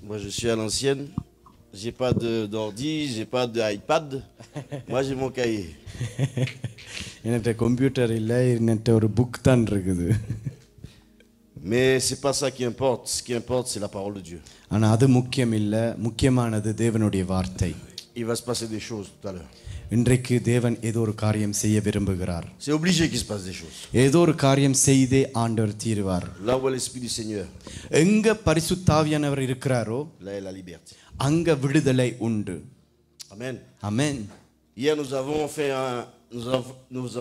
Moi, je suis à l'ancienne. J'ai pas d'ordi, j'ai pas d'iPad. Moi, j'ai mon cahier. என்கிட்ட computer இல்லை, என்கிட்ட ஒரு book தான் இருக்குது. Mais c'est pas ça qui importe. Ce qui importe, c'est la parole de Dieu. ஆனால் அது முக்கியம் இல்லை, முக்கியமானது தேவனுடைய வார்த்தை. Il va se passer des choses tout à l'heure. இன்றைக்கு தேவன் ஏதோ ஒரு காரியம் செய்ய விரும்புகிறார். C'est obligé qu'il se passe des choses. ஏதோ ஒரு காரியம் செய்தே ஆண்டவர் தீருவார். Là où est l'Esprit du Seigneur, எங்க பரிசுத்தாவியானவர் இருக்கிறாரோ là est la liberté. அங்க விடுதலை உண்டு. Amen. ஆமென். Hier, nous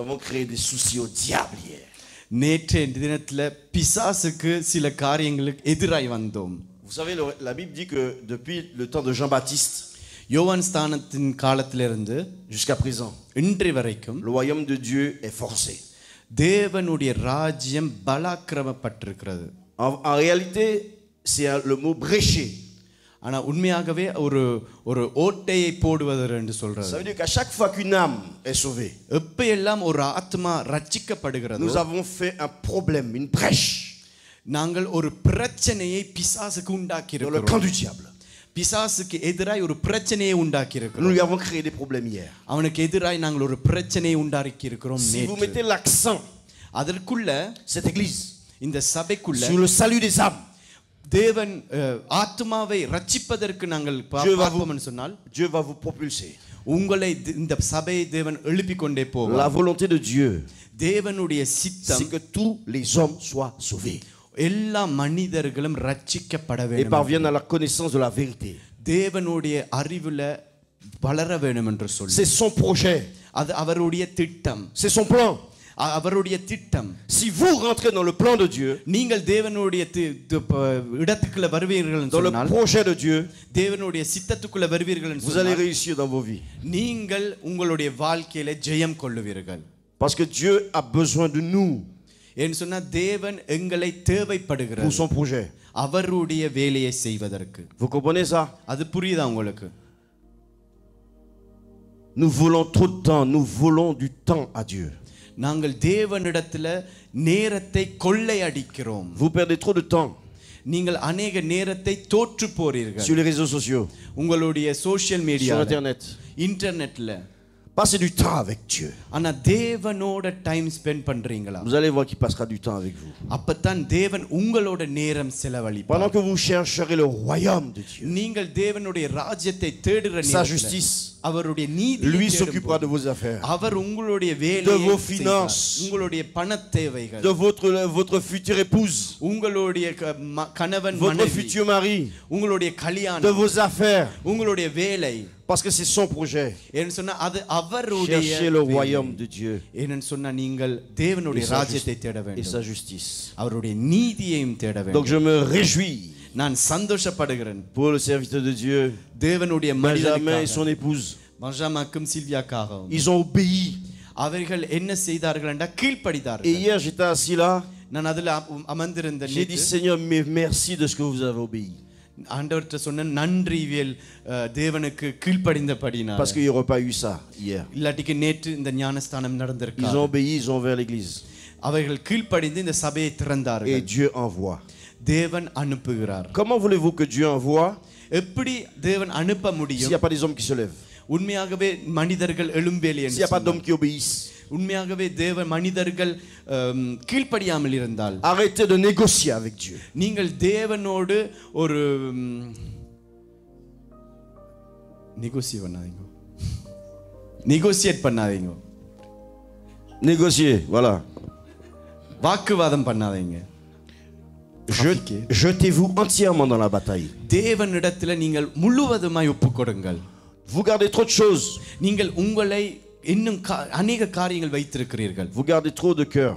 avons créé des soucis au diable hier. நேற்றைய தினத்துல பிசாசுக்கு சில காரியங்களுக்கு எதிராய் வந்தோம். Vous savez, la Bible dit que depuis le temps de Jean-Baptiste யோவான் ஸ்தானத்தின் காலத்திலிருந்து jusqu'à présent, இன்று வரைக்கும் le royaume de Dieu est forcé. தேவனுடைய ராஜ்யம் பலாக்கிரமப்பட்டிருக்கிறது. En réalité, c'est le mot brécher. ஆனா உண்மையாகவே ஒரு ஒரு ஓட்டையை போடுவது என்று Ça சொல்றது. veut dire qu'à chaque fois qu'une âme est sauvée, எப்பெல்லாம் ஒரு ஆத்மா ரட்சிக்கப்படுகிறது, nous avons fait un problème, une brèche நாங்கள் ஒரு பிரச்சனையை பிசாசுக்கு உண்டாக்கி dans le camp இருக்கிறோம். du diable. பிசாசுக்கு எதிராய் ஒரு பிரச்சனையை உண்டாக்கி Nous இருக்கிறோம். lui avons créé des problèmes hier. அவனுக்கு எதிராய் நாங்கள் ஒரு பிரச்சனையை உண்டாக்கி இருக்கிறோம். Si vous mettez l'accent, அதற்குள்ள cette église, இந்த சபைக்குள்ள sur le salut des âmes, தேவன் ஆத்மாவை ரட்சிப்பதற்கு நாங்கள் பார்ப்போம்னு சொன்னால் Dieu va vous propulser. உங்களை இந்த சபையை தேவன் எழுப்பிக் கொண்டே La போவார். volonté de Dieu, தேவனுடைய c'est சித்தம் que tous les hommes soient sauvés எல்லா மனிதர்களும் ரட்சிக்கப்பட et வேண்டும், parviennent à la connaissance de la vérité. தேவனுடைய அறிவுல வளர வேண்டும் என்று சொல்லி C'est son projet, அது அவருடைய திட்டம், c'est son plan. அவருடைய திட்டம். Si vous rentrez dans le plan de Dieu, நீங்கள் தேவனுடைய இடத்துக்குள்ள வருவீர்கள் என்று dans le சொன்னால், projet de Dieu, தேவனுடைய சித்தத்துக்குள்ள வருவீர்கள் என்று vous allez சொன்னால், réussir dans vos vies. நீங்கள் உங்களுடைய வாழ்க்கையில ஜெயம் கொள்ளுவீர்கள். Parce que Dieu a besoin de nous என்று சொன்னா தேவன் எங்களை pour தேவைப்படுகிறார் son projet. அவருடைய வேலையை செய்வதற்கு. Vous comprenez ça? அது புரியுதா உங்களுக்கு? Nous volons trop de temps, nous volons du temps à Dieu. நாங்கள் தேவனிடத்துல நேரத்தை கொள்ளையடிக்கிறோம். Vous perdez trop de temps நீங்கள் அநேக நேரத்தை தோற்று போறீர்கள். sur les réseaux sociaux, உங்களுடைய சோஷியல் மீடியா, sur Internet. இன்டர்நெட்ல. Passez du temps avec Dieu. ஆனா தேவனோட டைம் ஸ்பெண்ட் பண்றீங்களா? Vous allez voir qu'il passera du temps avec vous. அப்பதான் தேவன் உங்களோட நேரம் செலவழிப்பார். Pendant que vous chercherez le royaume de Dieu, நீங்கள் தேவனுடைய ராஜ்யத்தை தேடுற sa நேரத்துல justice, அவருடைய நீதியை lui தேடும்போது s'occupera de vos affaires, அவர் உங்களுடைய de வேலையை vos செய்வார். finances, உங்களுடைய பண தேவைகள், de votre future épouse, உங்களுடைய கணவன் votre மனைவி, futur mari, உங்களுடைய de கல்யாணம், vos affaires, உங்களுடைய வேலை. parce que c'est son projet. ஏன்னு சொன்னா அது அவருடைய Cherchez le royaume de Dieu ஏன்னு சொன்னா நீங்கள் தேவனுடைய ராஜ்யத்தை தேட et வேண்டும், sa justice. அவருடைய நீதியையும் தேட Donc வேண்டும். je me réjouis நான் சந்தோஷப்படுகிறேன் pour le serviteur de Dieu, தேவனுடைய Benjamin et son மனிதனுக்காக, épouse. பெஞ்சமினுக்கும் சில்வியாக்காகவும். Ils ont obéi. அவர்கள் என்ன செய்தார்கள் என்றால் Et கீழ்ப்படிந்தார்கள். hier j'étais assis là, நான் அதுல அமர்ந்திருந்த j'ai dit Seigneur, mais merci de ce que vous avez obéi. ஆண்டவர்கிட்ட சொன்ன நன்றிவேல் தேவனுக்கு கீழ்ப்படிந்தபடினால. Parce qu'il n'y aurait pas eu ça hier. இல்லாட்டிக்கு நேற்று இந்த ஞானஸ்தானம் Ils நடந்திருக்காது. ont obéi, ils ont ouvert l'église. அவர்கள் கீழ்ப்படிந்து இந்த சபையை Et திறந்தார்கள். Dieu envoie. தேவன் அனுப்புகிறார். Comment voulez-vous que Dieu envoie எப்படி தேவன் அனுப்ப s'il n'y முடியும்? a pas des hommes qui se lèvent? உண்மையாகவே மனிதர்கள் எழும்பேலி S'il n'y a pas d'hommes qui obéissent? உண்மையாகவே தேவன் மனிதர்கள் கீழ்ப்படியாமல் இருந்தால், Arrêtez de négocier avec Dieu. நீங்கள் தேவனோடு ஒரு நெகோசியேட் பண்ணாதீங்க, Négocier, voilà. வாக்குவாதம் பண்ணாதீங்க. Jetez-vous entièrement dans la bataille. தேவனிடத்துல நீங்கள் முழுவதுமாய் ஒப்புக்கொடுங்கள். Vous gardez trop de choses. நீங்கள் உங்களை இன்னும் அநேக காரியங்கள் வைத்திருக்கிறீர்கள். Vous gardez trop de cœur.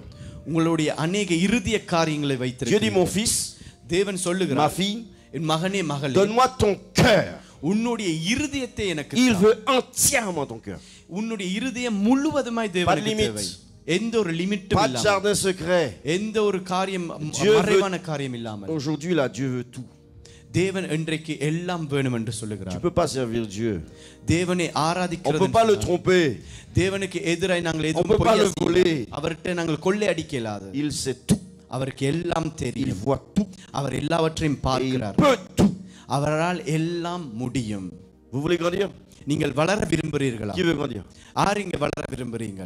உங்களுடைய அநேக இறுதிய காரியங்களை Dieu dit, வைத்திருக்கிறீர்கள். mon fils, தேவன் ma சொல்லுகிறார், fille, என் மகனே மகளே, donne-moi ton cœur. உன்னுடைய இருதயத்தை எனக்கு Il தா. veut entièrement ton cœur. உன்னுடைய இருதயம் முழுவதுமாய் Pas de தேவனுக்கு limite. தேவை. எந்த ஒரு லிமிட்டும் Pas de இல்லாமல், jardin secret. எந்த ஒரு காரியம் Dieu மறைவான காரியம் இல்லாமல், Aujourd'hui, là, Dieu veut tout. தேவன் இன்றைக்கு எல்லாம் வேணும் என்று Tu சொல்லுகிறார். ne peux pas servir Dieu. தேவனை On ne ஆராதிக்கிறது peut pas le tromper. தேவனுக்கு எதிராய் நாங்கள் On எதுவும் peut pas பொய்யா le voler. செய்ய- அவர்கிட்ட நாங்கள் கொள்ளை அடிக்க இயலாது. Il sait tout. அவருக்கு எல்லாம் Il தெரியும். voit tout. அவர் எல்லாவற்றையும் Et il பார்க்கிறார். peut tout. அவரால் எல்லாம் முடியும். Vous voulez grandir? நீங்கள் வளர விரும்புகிறீர்களா? Qui veut grandir? யார் இங்க வளர விரும்புறீங்க?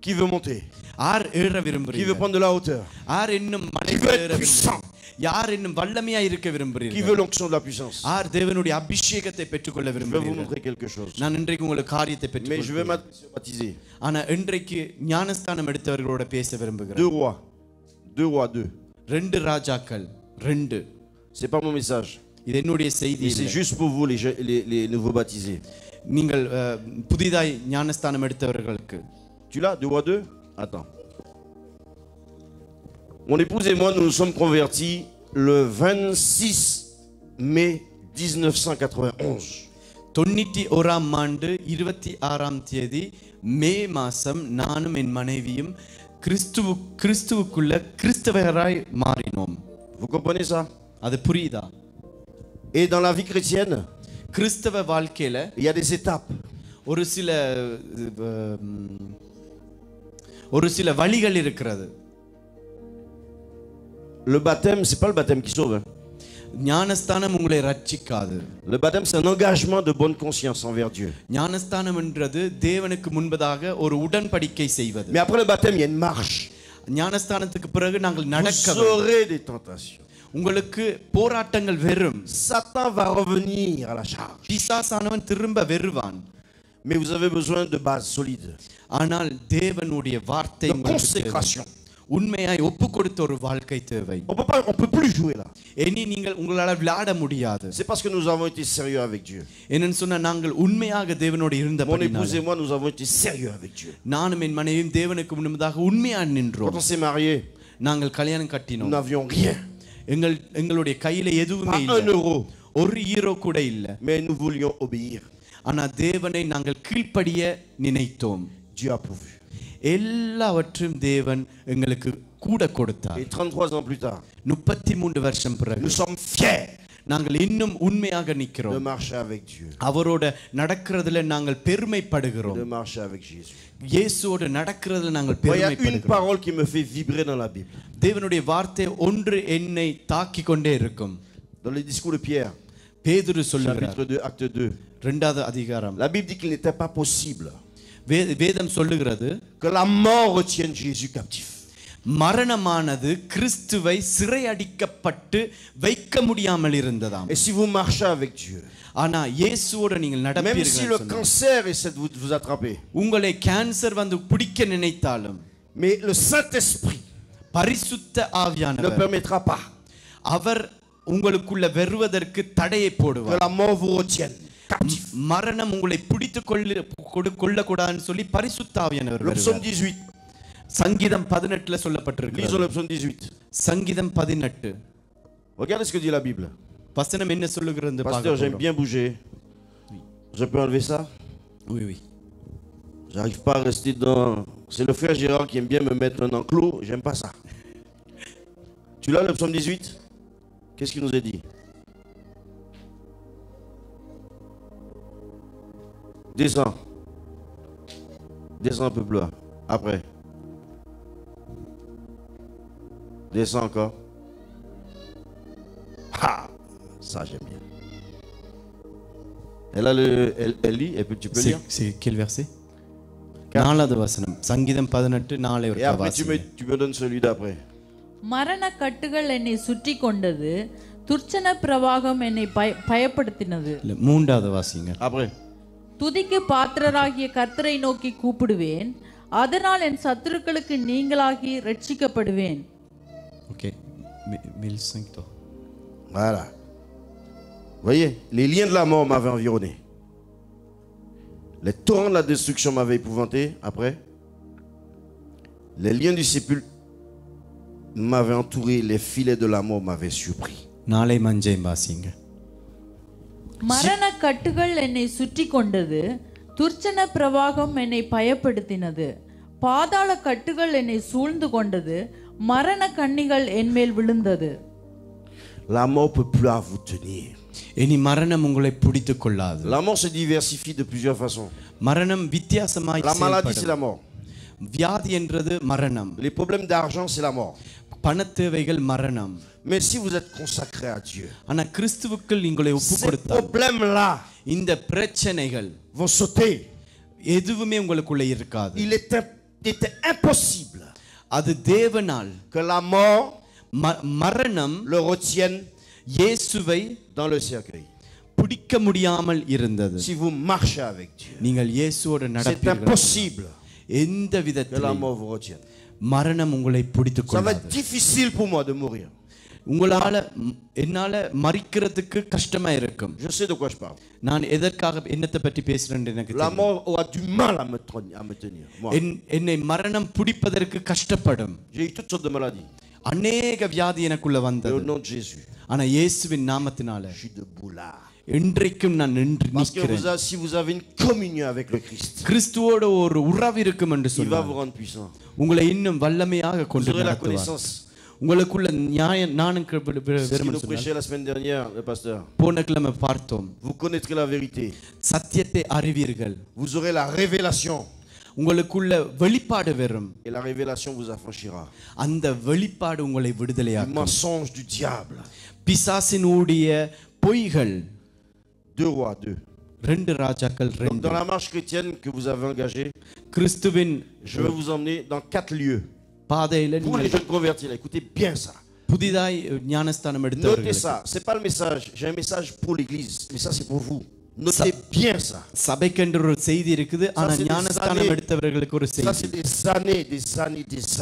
Qui veut monter? யார் ஏற Qui veut விரும்புறீங்க? prendre de la hauteur? யார் இன்னும் Qui மலையில் veut ஏற être puissant? விரும்புறீங்க? யார் இன்னும் வல்லமையா இருக்க Qui விரும்புறீங்க? veut l'onction de la puissance? யார் தேவனுடைய அபிஷேகத்தை பெற்றுக்கொள்ள Je vais vous விரும்புறீங்க? montrer quelque chose. நான் இன்றைக்கு உங்களுக்கு காரியத்தை Mais je vais பெற்றுக்கொள்கிறேன். baptiser. ஆனா இன்றைக்கு ஞானஸ்தானம் எடுத்தவர்களோட பேச விரும்புகிறேன். 2 rois. 2 rois, 2. 2 ராஜாக்கள் 2. C'est pas mon message. இது என்னுடைய செய்தி C'est இல்லை. juste pour vous, les nouveaux baptisés. நீங்கள் புதிதாய் ஞானஸ்தானம் எடுத்தவர்களுக்கு. Tu l'as, 2 rois 2? Attends. Mon épouse et moi, nous nous sommes convertis le 26 mai 1991. 91ஆம் ஆண்டு 26ஆம் தேதி மே மாசம் நானும் என் மனைவியும் கிறிஸ்துவுக்குள்ள கிறிஸ்தவராய் மாறினோம். Vous comprenez ça? அது புரியுதா? Et dans la vie chrétienne, கிறிஸ்தவ வாழ்க்கையில il y a des étapes. ஒரு சில வழிகள் இருக்கிறது. Le baptême, c'est pas le baptême qui sauve. ஞானஸ்தானம் உங்களை ரட்சிக்காது. Le baptême, c'est un engagement de bonne conscience envers Dieu. ஞானஸ்தானம் என்றது தேவனுக்கு முன்பதாக ஒரு உடன்படிக்கை செய்வது. Mais après le baptême, il y a une marche. ஞானஸ்தானத்துக்கு பிறகு நாங்கள் Vous நடக்க aurez des tentations. உங்களுக்கு போராட்டங்கள் வரும். Satan va revenir à la charge. பிசாசானவன் திரும்ப வருவான். Mais vous avez besoin de bases solides. ஆனால் தேவனுடைய வார்த்தை De உங்களுக்கு தேவை. consécration. உண்மையாய் ஒப்பு கொடுத்த ஒரு வாழ்க்கை தேவை. On peut plus jouer là. இனி நீங்கள் உங்களால விளையாட முடியாது. C'est parce que nous avons été sérieux avec Dieu. என்னன்னு சொன்னா நாங்கள் உண்மையாக தேவனோடு Mon இருந்தபடியால் épouse et moi, nous avons été sérieux avec Dieu. நானும் என் மனைவியும் தேவனுக்கு முன்பதாக உண்மையா Quand நின்றோம். on s'est mariés, நாங்கள் கல்யாணம் nous கட்டினோம். n'avions rien. எங்களுடைய கையில எதுவுமே Pas இல்ல. 1 euro. ஒரு ஈரோ கூட இல்ல. Mais nous voulions obéir. ஆனா தேவனை நாங்கள் கீழ்ப்படிய நினைத்தோம். Dieu a pourvu. எல்லாவற்றையும் தேவன் எங்களுக்கு கூட கொடுத்தார். Et 33 ans plus tard, 33 வருஷம் பிறகு nous sommes fiers நாங்கள் இன்னும் உண்மையாக de நிக்கிறோம். marcher avec Dieu. அவரோட நடக்கிறதுல நாங்கள் பெருமைப்படுகிறோம். De marcher avec Jésus. இயேசுவோடு நடக்கிறதுல நாங்கள் Il y a une பெருமைப்படுகிறோம். parole qui me fait vibrer dans la Bible. தேவனுடைய வார்த்தை ஒன்று என்னை தாக்கிக் கொண்டே இருக்கும். Dans le discours de Pierre, பேதுரு சொல்லுகிறார், chapitre 2, acte 2, 2வது அதிகாரம், la Bible dit qu'il n'était pas possible வேதம் சொல்லுகிறது, que la mort retienne Jésus captif. மரணமானது கிறிஸ்துவை சிறையடிக்கப்பட்டு வைக்க முடியாமல் இருந்ததாம். Et si vous marchez avec Dieu, ஆனா இயேசுவோடு நீங்கள் même si le நடப்பீர்கள், cancer essaie de vous attraper, உங்களை கேன்சர் வந்து பிடிக்க நினைத்தாலும் mais le Saint-Esprit பரிசுத்த ne ஆவியானவர் permettra pas அவர் உங்களுக்குள்ள வருவதற்கு தடையை que போடுவார். la mort vous retienne captif. மரணம் உங்களை பிடித்துக் கொள்ளக்கூடாதுன்னு சொல்லி பரிசுத்த ஆவியானவர் Le psaume வருவார். 18. சங்கீதம் 18 சொல்லப்பட்டிருக்கு. Lisons le psaume 18. சங்கீதம் 18 Regardez ce que dit la Bible. வசனம் என்ன சொல்லுகிறது? Pasteur, j'aime bien bouger. Je peux enlever ça? Oui, oui. J'arrive pas à rester dans... C'est le frère Gérard qui aime bien me mettre un enclos. J'aime pas ça. Tu l'as le psaume 18? Qu'est-ce qu'il nous a dit? Descends. Descends un peu plus là. Après. Descends encore. Ah, ça j'aime bien. Elle lit, et puis tu peux lire. C'est quel verset? 4வது வசனம். சங்கீதம் 18 4 Et après tu me donnes celui d'après. மரண கட்டுகள் என்னை சுற்றி கொண்டது, துர்ச்சன பிரவாகம் என்னை பயப்படுத்தினது. 3வது வாசிங்க. Après. துதிக்கு பாத்திரராகிய கர்த்தரை நோக்கி கூப்பிடுவேன், அதனால் என் சத்துருக்களுக்கு நீங்களாகி ரட்சிக்கப்படுவேன். OK. 1005 toi. Voilà. Vous voyez, les liens de la mort m'avaient environné. Les torrents de la destruction m'avaient épouvanté. Après, les liens du sépulcre m'avaient entouré. Les filets de la mort m'avaient surpris. நாளை மஞ்சை வாசிங்க. மரண கட்டுகள் என்னை சுற்றி கொண்டது, துர்ச்சன பிரவாகம் என்னை பயப்படுத்தினது, பாதாள கட்டுகள் என்னை சூழ்ந்து கொண்டது, மரண கண்ணிகள் என்மேல் விழுந்தது. La mort peut plus à vous tenir. இனி மரணம் உங்களை பிடித்துக் கொள்ளாது. La mort se diversifie de plusieurs façons. மரணம் வித்தியாசமாய் La maladie, c'est செயல்படும். la mort. வியாதி என்றது மரணம். Les problèmes d'argent, c'est la mort. பணத்தேவைகள் மரணம். Mais si vous êtes consacré à Dieu, ஆனா கிறிஸ்துவுக்குள் உங்களை ஒப்பு ces கொடுத்தால் problèmes-là இந்த பிரச்சனைகள் vont sauter. எதுவுமே உங்களுக்குள்ள இருக்காது. Il était impossible அது தேவனால் que la mort மரணம் le retienne இயேசுவை dans le cercueil. பிடிக்க முடியாமல் இருந்தது. Si vous marchez avec Dieu, நீங்கள் இயேசுவோடு c'est நடப்பீர்கள். impossible எந்த que la விதத்திலும் mort vous retienne. மரணம் உங்களை பிடித்துக் Ça va கொள்ளாது. être difficile pour moi de mourir. என்னால மரிக்கிறதுக்கு கஷ்டமா இருக்கும். Je sais de quoi je parle. நான் எதற்காக என்னத்தை பற்றி பேசுறேன்னு எனக்கு La தெரியும். mort aura du mal à me tenir. Moi, என்னை மரணம் பிடிப்பதற்கு கஷ்டப்படும். j'ai eu toutes sortes de maladies. அநேக வியாதி எனக்குள்ள Et வந்தது. au nom de Jésus, ஆனா இயேசுவின் நாமத்தினால je suis debout là. இன்றைக்கும் நான் நின்று Parce que நிற்கிறேன். si vous avez une communion avec le Christ, கிறிஸ்துவோட ஒரு உறவு இருக்கும் என்று il va சொன்னார். vous rendre puissant. உங்களை இன்னும் வல்லமையாக Vous கொண்டு aurez la நடத்துவார். connaissance. உங்களுக்குள்ள ஞானம் C'est ce qu'il nous prêchait la semaine dernière, le pasteur. போன கிழமை பார்த்தோம். Vous connaîtrez la vérité. சத்தியத்தை அறிவீர்கள். Vous aurez la révélation. உங்களுக்குள்ள வெளிப்பாடு வரும். Et la révélation vous affranchira. அந்த வெளிப்பாடு உங்களை Le விடுதலையாக்கும். mensonge du diable. பிசாசினுடைய பொய்கள். 2 Rois 2. 2 ராஜாக்கள் Donc, 2. dans la marche chrétienne que vous avez engagée, கிறிஸ்துவின் je vais vous emmener dans 4 lieux. பாதையில Pour les நீங்கள் jeunes convertis, là, écoutez bien ça. புதிதாய் ஞானஸ்தானம் Notez எடுத்தவர்கள் ça. C'est pas le message. J'ai un message pour l'église, mais ça c'est pour vous. Notez bien ça. சபைக்கென்று ஒரு செய்தி இருக்குது. ஆனா c'est des ஞானஸ்தானம் années. எடுத்தவர்களுக்கு ஒரு Ça செய்தி. c'est des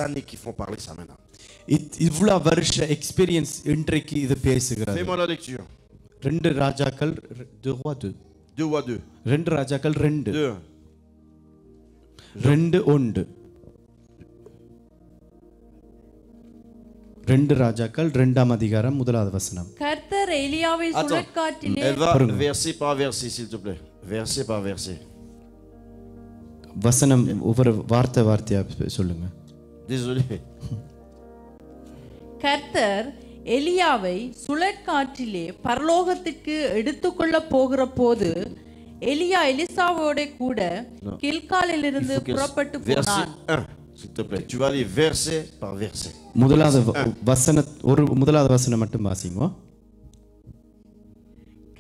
années qui font parler ça maintenant. இவ்வளவு வருஷ experience இன்றைக்கு இது பேசுகிறது. Fais-moi la lecture. 2 ராஜாக்கள் 2 2 Rois 2. 2 ராஜாக்கள் 2 2. 2:1 2 ராஜாக்கள் 2ஆம் அதிகாரம் 1வது வசனம். கர்த்தர் எலியாவை சுழற்காற்றிலே Elle va verset par verset, s'il te plaît. Verset par verset. வசனம் ஒவ்வொரு வார்த்தையா சொல்லுங்க. Désolé. கர்த்தர் எலியாவை சுழற்காற்றிலே பரலோகத்துக்கு எடுத்துக்கொள்ள போகிற போது எலியா எலிசாவோட கூட கில்காலிலிருந்து புறப்பட்டு Verset போனான். 1, s'il te plaît. Tu vas aller verset par verset. முதலாவது வசனம் மட்டும் வாசிங்க.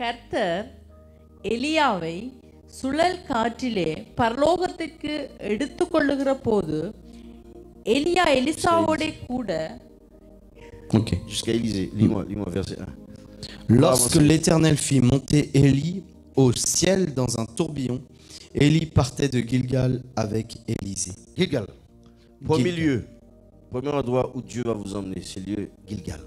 கர்த்தர் எலியாவை சுழல் காற்றிலே பரலோகத்துக்கு எடுத்துக்கொள்ளுகிற போது எலியா எலிசாவோட கூட OK. Jusqu'à Élisée. Lis-moi verset 1. Lorsque l'Éternel fit monter Élie au ciel dans un tourbillon, Élie partait de Gilgal avec Élisée. Gilgal. Premier Gilgal. lieu. Premier endroit où Dieu va vous emmener, c'est le lieu Gilgal.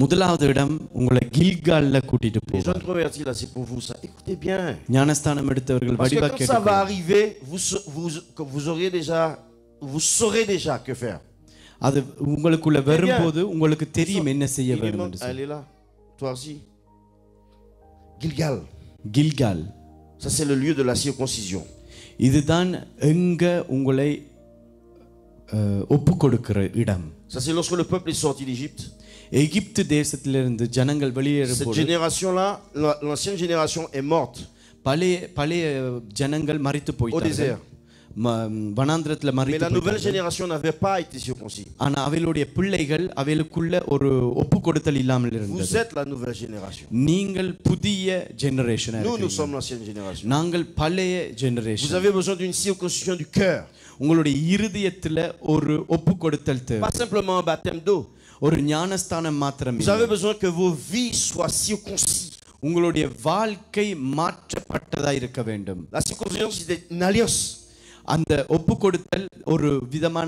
முதலாவது இடம் உங்களை கில்கால்ல கூட்டிட்டு Les போவார். jeunes convertis là, c'est pour vous ça. Écoutez bien. ஞானஸ்தானம் எடுத்தவர்கள் Parce que வடிவா quand ça va கேட்டு arriver, vous saurez déjà que faire. அது உங்களுக்குள்ள வரும்போது உங்களுக்கு தெரியும் என்ன செய்ய வேண்டும் என்று. Elle est là. Toi aussi. Gilgal. Gilgal. Ça c'est le lieu de la circoncision. இதுதான் எங்க உங்களை ஒப்பு கொடுக்கிற இடம். Ça c'est lorsque le peuple est sorti d'Égypte. எகிப்து தேசத்திலிருந்து ஜனங்கள் Cette வெளியேறும்போது génération-là, l'ancienne génération est morte பழைய ஜனங்கள் மரித்து au போயிட்டார்கள். désert. வனாந்திரத்துல Mais மரித்து la nouvelle போயிட்டார்கள். génération n'avait pas été circoncis. ஆனா அவளுடைய பிள்ளைகள் அவளுக்குள்ள ஒரு ஒப்பு கொடுத்தல் இல்லாமல் Vous இருந்தது. êtes la nouvelle génération. நீங்கள் புதிய generation. Nous sommes l'ancienne génération. நாங்கள் பழைய Vous generation. avez besoin d'une circoncision du cœur. உங்களுடைய இருதயத்துல ஒரு ஒப்பு கொடுத்தல் தேவை. Pas simplement un baptême d'eau. ஒரு ஞானஸ்தானம் மாத்திரம் Vous இல்லை. avez besoin que vos vies soient circoncis. உங்களுடைய வாழ்க்கை மாற்றப்பட்டதா இருக்க வேண்டும். La circoncision, c'est une alliance. அந்த ஒப்பு கொடுத்தல் ஒரு விதமான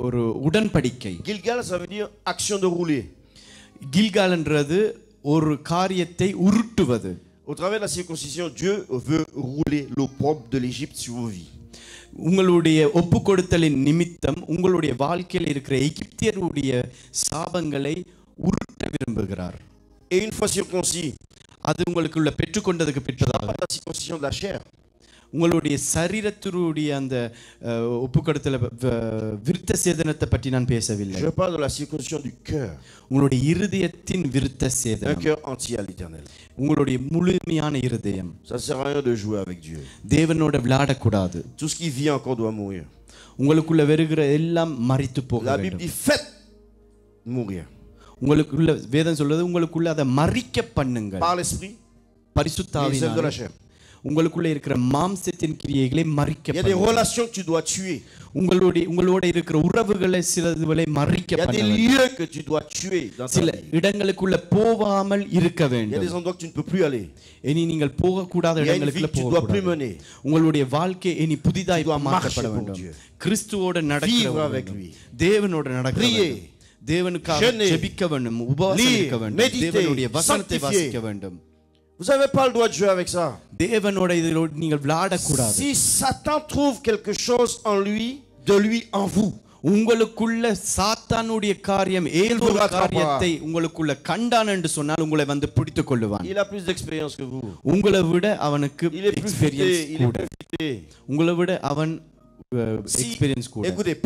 ஒரு உடன்படிக்கை. Gilgal, ça veut dire action de rouler. கில்கால்ன்றது ஒரு காரியத்தை உருட்டுவது. Au travers de la circoncision, Dieu veut rouler l'opprobre de l'Égypte sur vos vies. உங்களுடைய ஒப்பு கொடுத்தலின் நிமித்தம் உங்களுடைய வாழ்க்கையில் இருக்கிற எகிப்தியருடைய சாபங்களை உருட்ட விரும்புகிறார். Et une fois circoncis, அது உங்களுக்குள்ள பெற்றுக்கொண்டதுக்கு பிற்றதாக pas la circoncision de la chair. உங்களுடைய சரீரத்தினுடைய அந்த ஒப்பு கொடுத்தல விருத்த சேதனத்தை பற்றி நான் பேசவில்லை. Je parle de la circoncision du cœur. உங்களுடைய இருதயத்தின் விருத்த Un சேதனம். cœur entier à l'éternel. உங்களுடைய முழுமையான இருதயம். Ça ne sert à rien de jouer avec Dieu. தேவனோட விளையாடக்கூடாது. Tout ce qui vit encore doit mourir. உங்களுக்குள்ள வருகிற எல்லாம் மரித்து போக La Bible வேண்டும். dit faites mourir. உங்களுக்குள்ள வேதம் சொல்றது உங்களுக்குள்ள அதை மறிக்க பண்ணுங்கள். Par l'esprit, பரிசுத்த les œuvres de la ஆவியினாலே chair. உங்களுக்குள்ள இருக்கிற மாம்சத்தின் கிரியைகளை மறிக்க Il y a des பண்ணுங்கள். relations que tu dois tuer. உங்களோட இருக்கிற உறவுகளை சிலதுகளை மறிக்க Il y a des பண்ணுங்கள். lieux que tu dois tuer dans ta சில vie. இடங்களுக்குள்ள போகாமல் இருக்க Il y a வேண்டும். des endroits que tu ne peux plus aller. இனி நீங்கள் போகக்கூடாத Il y a une vie இடங்களுக்குள்ள que tu dois plus போகக்கூடாது. mener. உங்களுடைய வாழ்க்கை இனி புதிதாய் Tu dois மாற்றப்பட marcher pour வேண்டும். Dieu. கிறிஸ்துவோட Vivre நடக்க avec வேண்டும். lui. தேவனோட நடக்க Prier. வேண்டும். தேவனுக்காக Jeûner. ஜெபிக்க வேண்டும், உபவாசம் Lire. இருக்க வேண்டும், Méditer. தேவனுடைய வசனத்தை Sanctifier. வாசிக்க வேண்டும். Vous n'avez pas le droit de jouer avec ça. தேவனோட இதிலோடு நீங்கள் விளையாடக்கூடாது. Si Satan trouve quelque chose en lui, de lui en vous, உங்களுக்குள்ள சாத்தானுடைய காரியம் ஏதோ ஒரு காரியத்தை உங்களுக்குள்ள கண்டான் என்று சொன்னால் உங்களை வந்து பிடித்துக் கொள்ளுவான். il a plus d'expérience que vous. உங்களை விட அவனுக்கு Il est plus futé, experience il est கூட. plus futé. உங்களை விட அவன் Si- எக்ஸ்பீரியன்ஸ் கூட. Écoutez,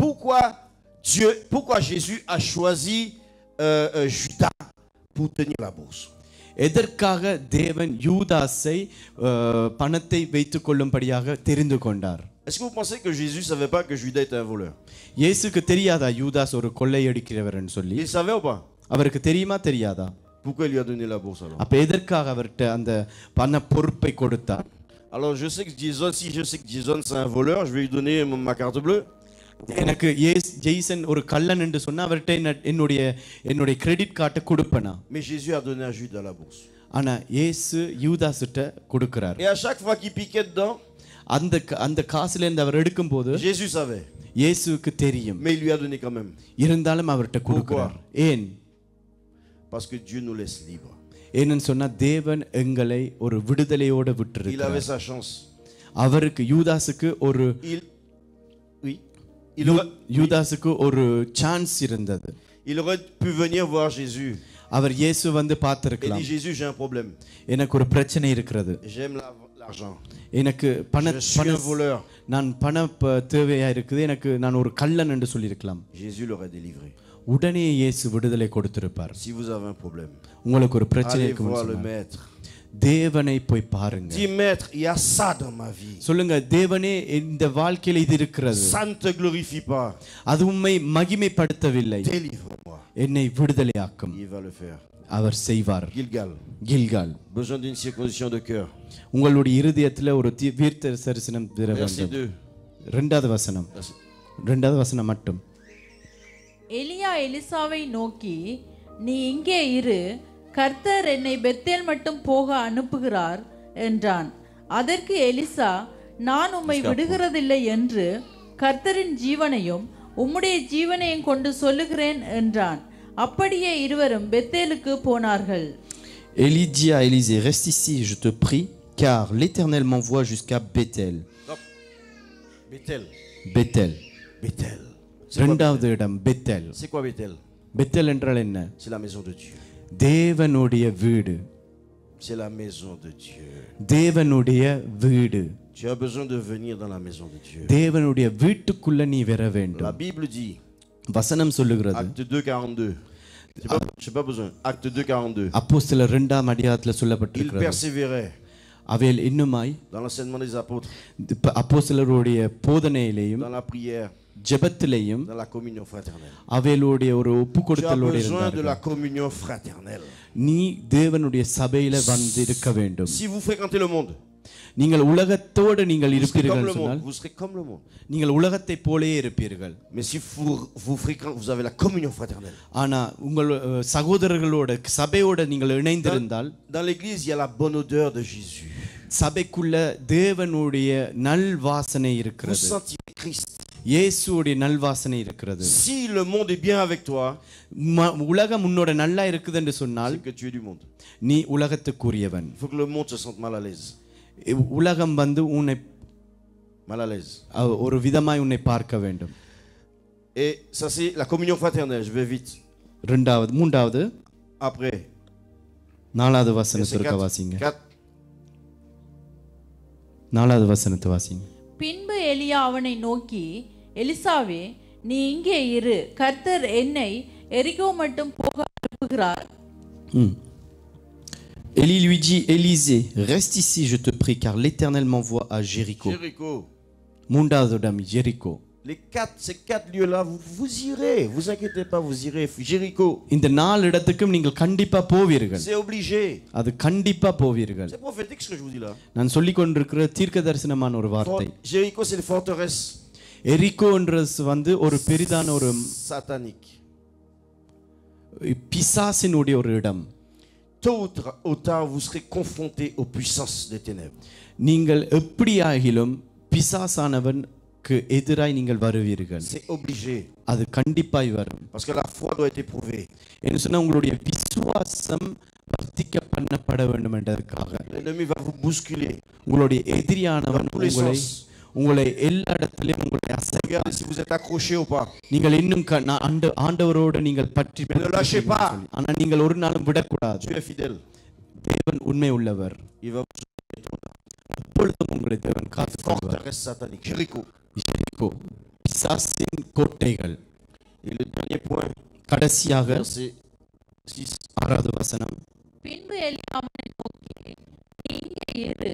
pourquoi Jésus a choisi Judas pour tenir la bourse? எதற்காக தேவன் யூதாசை பணத்தை வைத்துக் கொள்ளும்படியாக தெரிந்து கொண்டார்? Est-ce que vous pensez que Jésus ne savait pas que Judas était un voleur? இயேசுக்கு தெரியாதா யூதாஸ் ஒரு கொள்ளையடிக்கிறவர்னு சொல்லி? Il savait ou pas? அவருக்கு தெரியுமா தெரியாதா? Pourquoi il lui a donné la bourse alors? அப்ப எதற்காக அவர்கிட்ட அந்த பண பொறுப்பை கொடுத்தார்? Alors je sais que Jason, si je sais que Jason c'est un voleur, je vais lui donner ma carte bleue. எனக்கு ஜெய்சன் ஒரு கள்ளன் என்று சொன்னா அவர்கிட்ட என்னுடைய கிரெடிட் கார்டை கொடுப்பேனா? Mais Jésus a donné à Judas la bourse. ஆனா இயேசு யூதாஸ்கிட்ட கொடுக்கிறார். Et à chaque fois qu'il piquait dedans, அந்த காசுல இருந்து அவர் எடுக்கும்போது Jésus savait. இயேசுவுக்கு தெரியும். Mais il lui a donné quand même. இருந்தாலும் அவர்கிட்ட கொடுக்கிறார். ஏன்? Parce que Dieu nous laisse libres. ஏன்னு சொன்னா தேவன் எங்களை ஒரு விடுதலையோட Il avait விட்டிருக்கிறார். sa chance. அவருக்கு யூதாசுக்கு ஒரு யூதாசுக்கு ஒரு சான்ஸ் இருந்தது. Il aurait pu venir voir Jésus. அவர் இயேசு வந்து Il பார்த்திருக்கலாம். dit Jésus, j'ai un problème. எனக்கு ஒரு பிரச்சனை இருக்கிறது. J'aime l'argent. எனக்கு Je suis un voleur. நான் தேவையா இருக்குது. நான் ஒரு கள்ளன் என்று சொல்லியிருக்கலாம். Jésus l'aurait délivré. உடனே இயேசு விடுதலை கொடுத்திருப்பார். Si vous avez un problème, உங்களுக்கு ஒரு பிரச்சனை allez voir le இருக்குன்னு maître. தேவனை போய் பாருங்க. Dis maître, il y a ça dans ma vie. சொல்லுங்க, தேவனே இந்த வாழ்க்கையில இது இருக்கிறது. Ça ne te glorifie pas. அது உம்மை மகிமைப்படுத்தவில்லை. Délivre-moi. என்னை விடுதலையாக்கும். Il va le faire. அவர் செய்வார். Gilgal. Besoin d'une circoncision de cœur. உங்களுடைய இருதயத்துல ஒரு தீர்க்க தரிசனம் பெற வேண்டும். இரண்டாவது வசனம் மட்டும். எலியா எலிசாவை நோக்கி, நீ இங்கே இரு, கர்த்தர் என்னை பெத்தேல் மட்டும் போக அனுப்புகிறார் என்றான். அதற்கு எலிசா, நான் உம்மை விடுகிறதில்லை என்று கர்த்தரின் ஜீவனையும் உம்முடைய ஜீவனையும் கொண்டு சொல்லுகிறேன் என்றான். அப்படியே இருவரும் பெத்தேலுக்கு போனார்கள். Élie dit à Élisée, reste ici, je te prie, car l'Éternel m'envoie jusqu'à Bethel. Bethel. இரண்டாவது இடம் Bethel. C'est quoi Bethel? Bethel என்றால் என்ன? C'est la maison de Dieu. தேவனுடைய வீடு. C'est la maison de Dieu. தேவனுடைய வீடு. Tu as besoin de venir dans la maison de Dieu. தேவனுடைய வீட்டுக்குள்ள நீ வர வேண்டும். La Bible dit, வசனம் சொல்லுகிறது, Acte 2:42. J'ai pas besoin. Acte 2:42. அப்போஸ்தலர் 2ஆம் அதிகாரத்தில் Il சொல்லப்பட்டிருக்கிறது. persévérait அவையில் இன்னுமாய் dans l'enseignement des apôtres, அப்போஸ்தலருடைய போதனையிலேயும் dans la prière, ஜெபத்திலேயும் dans la communion fraternelle. அவைகளுடைய ஒரு Tu as ஒப்புக்கொடுத்தலோடு besoin de இருந்தார்கள். la communion fraternelle. நீ தேவனுடைய சபையில வந்து இருக்க வேண்டும். Si vous fréquentez le monde, நீங்கள் உலகத்தோடு நீங்கள் vous serez comme இருப்பீர்கள் le சொன்னால் monde. Vous serez comme le monde. நீங்கள் உலகத்தை போலயே இருப்பீர்கள். Mais si vous fréquentez, vous avez la communion fraternelle. ஆனா உங்கள் சகோதரர்களோட சபையோட நீங்கள் இணைந்திருந்தால், Dans l'église, il y a la bonne odeur de Jésus. சபைக்குள்ள தேவனுடைய நல் வாசனை Vous இருக்கிறது. sentirez Christ. இயேசுவுடைய நல் வாசனை இருக்கிறது. Si le monde est bien avec toi, உலகம் உன்னோட நல்லா இருக்குது என்று சொன்னால் c'est que tu es du monde. நீ உலகத்துக்குரியவன். Il faut que le monde se sente mal à l'aise. உலகம் வந்து உன்னை Mal à l'aise. ஒரு விதமாய் உன்னை பார்க்க வேண்டும். Et ça c'est la communion fraternelle. Je vais vite. மூன்றாவது Après. 4வது வசனத்தை வாசிங்க. 4வது வசனத்தை வாசிங்க. பின்பு எலியா அவனை நோக்கி, எலிசாவே, நீ இங்கே இரு, கர்த்தர் என்னை எரிகோ மட்டும் போக அனுப்புகிறார். Élie lui dit, Élisée, reste ici, je te prie, car l'Éternel m'envoie à Jéricho. Jéricho. மூன்றாவது இடம் Jericho. ces quatre lieux-là, vous irez. Vous inquiétez pas, vous irez. Jéricho. இந்த 4 இடத்துக்கும் நீங்கள் கண்டிப்பா போவீர்கள். C'est obligé. அது கண்டிப்பா போவீர்கள். C'est prophétique ce que je vous dis là. நான் சொல்லிக் கொண்டிருக்கிற தீர்க்கதரிசனமான ஒரு வார்த்தை. Jéricho c'est une forteresse. எரிகோன்றது வந்து ஒரு பெரிதான ஒரு satanique. பிசாசினுடைய ஒரு இடம். Tôt ou tard vous serez confrontés aux puissances des ténèbres. நீங்கள் எப்படியாகிலும் பிசாசானவனுக்கு எதிராய் நீங்கள் வருவீர்கள். C'est obligé. அது கண்டிப்பாய் வரும். Parce que la foi doit être éprouvée. என்ன சொன்னா உங்களுடைய விசுவாசம் வர்த்திக்க பண்ணப்பட வேண்டும் என்றதுக்காக. L'ennemi va vous bousculer. உங்களுடைய எதிரியானவன் உங்களை எல்லா இடத்திலும் உங்களை regardez si vous êtes accroché ou pas. நீங்கள் இன்னும் ஆண்டவரோடு நீங்கள் பற்றி ne lâchez pas. ஆனா நீங்கள் ஒரு நாளும் விடக்கூடாது. Dieu est fidèle. தேவன் உண்மை உள்ளவர். Il va எப்பொழுதும் உங்களை தேவன் காத்துக்கொள்வார். forteresse satanique. Jéricho. பிசாசின் கோட்டைகள். Et le dernier point. கடைசியாக verset 6. 6வது வசனம். பின்பு எலியா அவனை நோக்கி நீ இங்கே இரு,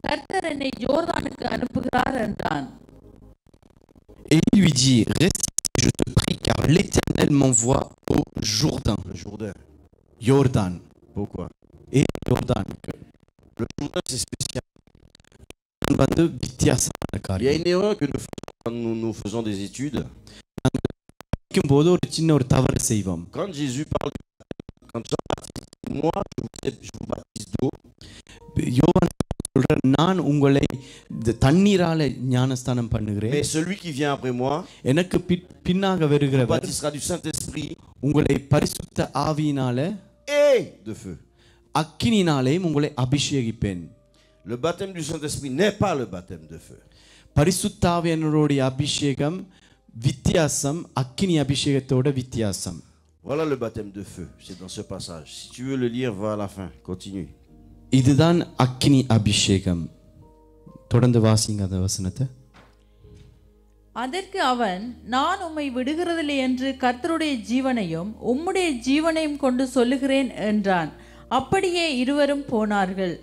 கர்த்தர் என்னை யோர்தானுக்கு அனுப்புகிறார் என்றான். Élie lui dit, reste ici, je te prie, car l'Éternel m'envoie au Jourdain. Le Jourdain. Jordan. Pourquoi? Et Jordan. Le Jourdain c'est spécial. Il y a une erreur que nous faisons quand nous faisons des études. Quand Jésus parle, quand Jean-Baptiste, moi je vous baptise d'eau. நான் உங்களை தண்ணீரால ஞானஸ்தானம் பண்ணுகிறேன். Mais celui qui vient après moi, எனக்கு பின்னாக வருகிறவர் baptisera du Saint-Esprit உங்களை பரிசுத்த ஆவியினால et de feu. அக்கினியினாலே உங்களை அபிஷேகிப்பேன். Le baptême du Saint-Esprit n'est pas le baptême de feu. பரிசுத்த ஆவியானவருடைய அபிஷேகம் வித்தியாசம், அக்கினி அபிஷேகத்தோட வித்தியாசம். Voilà le baptême de feu, c'est dans ce passage. Si tu veux le lire, va à la fin, continue. இதுதான் அக்கினி அபிஷேகம். தொடர்ந்து வாசிங்க அந்த வசனத்தை. அதற்கு அவன், நான் உம்மை விடுகிறதில்லை என்று கர்த்தருடைய ஜீவனையும் உம்முடைய ஜீவனையும் கொண்டு சொல்லுகிறேன் என்றான். அப்படியே இருவரும் போனார்கள்.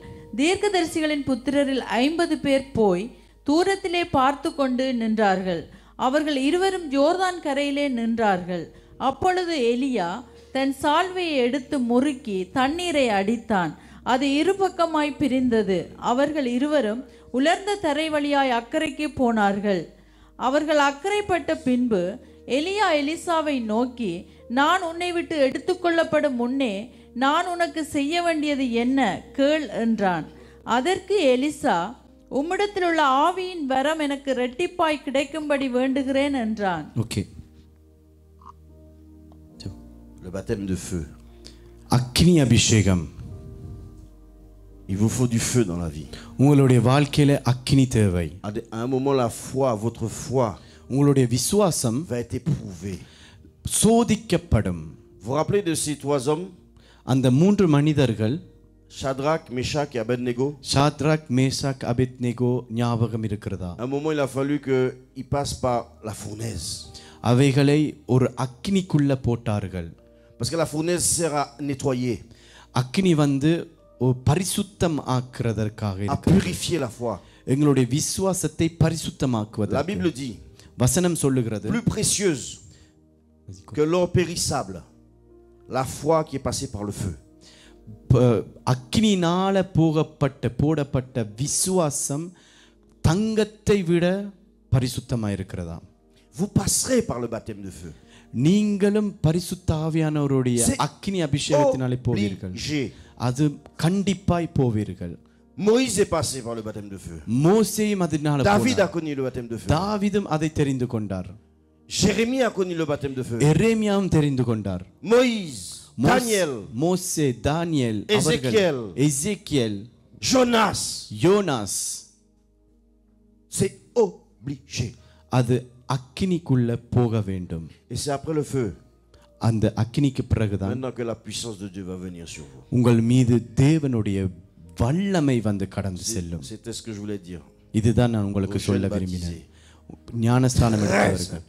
தீர்க்கதரிசிகளின் புத்திரரில் 50 பேர் போய் தூரத்திலே பார்த்து கொண்டு நின்றார்கள். அவர்கள் இருவரும் யோர்தான் கரையிலே நின்றார்கள். அப்பொழுது எலியா தன் சால்வையை எடுத்து முறுக்கி தண்ணீரை அடித்தான். அது இருபக்கமாய் பிரிந்தது. அவர்கள் இருவரும் உலர்ந்த தரை வழியாய் அக்கறைக்கு போனார்கள். அவர்கள் அக்கறைப்பட்ட பின்பு எலியா எலிசாவை நோக்கி, நான் உன்னை விட்டு எடுத்துக்கொள்ளப்படும் முன்னே நான் உனக்கு செய்ய வேண்டியது என்ன கேள் என்றான். அதற்கு எலிசா, உம்மிடத்தில் உள்ள ஆவியின் வரம் எனக்கு இரட்டிப்பாய் கிடைக்கும்படி வேண்டுகிறேன் என்றான். Okay. Le baptême de feu. அக்கினி அபிஷேகம். Il vous faut du feu dans la vie. உங்களுடைய வாழ்க்கையில அக்கினி தேவை. À un moment la foi, votre foi, உங்களுடைய விசுவாசம் va être éprouvée. சோதிக்கப்படும். Vous vous rappelez de ces 3 hommes? அந்த 3 மனிதர்கள் Shadrach, Meshach et Abednego. Shadrach, Meshach, Abednego ஞாபகம் இருக்கிறதா? À un moment il a fallu que ils passent par la fournaise. அவைகளை ஒரு அக்கினிக்குள்ள போட்டார்கள். Parce que la fournaise sert à nettoyer. அக்கினி வந்து பரிசுத்தம் ஆக்குறதற்காக à purifier la foi. எங்களுடைய விசுவாசத்தை பரிசுத்தமாக்குவது. La Bible dit, வசனம் சொல்லுகிறது, plus précieuse que l'or périssable, la foi qui est passée par le feu. அக்கினினால போடப்பட்ட விசுவாசம் தங்கத்தை விட பரிசுத்தமா இருக்கிறதா? Vous passerez par le baptême de feu. நீங்களும் பரிசுத்த ஆவியானவருடைய அக்கினி அபிஷேகத்தினாலே போவீர்கள். அது கண்டிப்பாய் போவீர்கள். Moïse est passé par le baptême de feu. மோசேயும் அதனால போனார். David a connu le baptême de feu. தாவீதும் அதை தெரிந்து கொண்டார். Jérémie a connu le baptême de feu. எரேமியாவும் தெரிந்து கொண்டார். Moïse, Daniel, மோசே, தானியேல், எசேக்கியேல், Jonas, யோனாஸ். c'est obligé. அது அக்கினிக்குள்ள போக வேண்டும். Et c'est après le feu. அந்த அக்கினிக்கு பிறகுதான் maintenant que la puissance de Dieu va venir sur vous. உங்கள் மீது தேவனுடைய வல்லமை வந்து கடந்து செல்லும். C'était ce que je voulais dire. இதுதான் நான் உங்களுக்கு சொல்ல விரும்பினேன். ஞானஸ்தானம் எடுத்தவர்கள்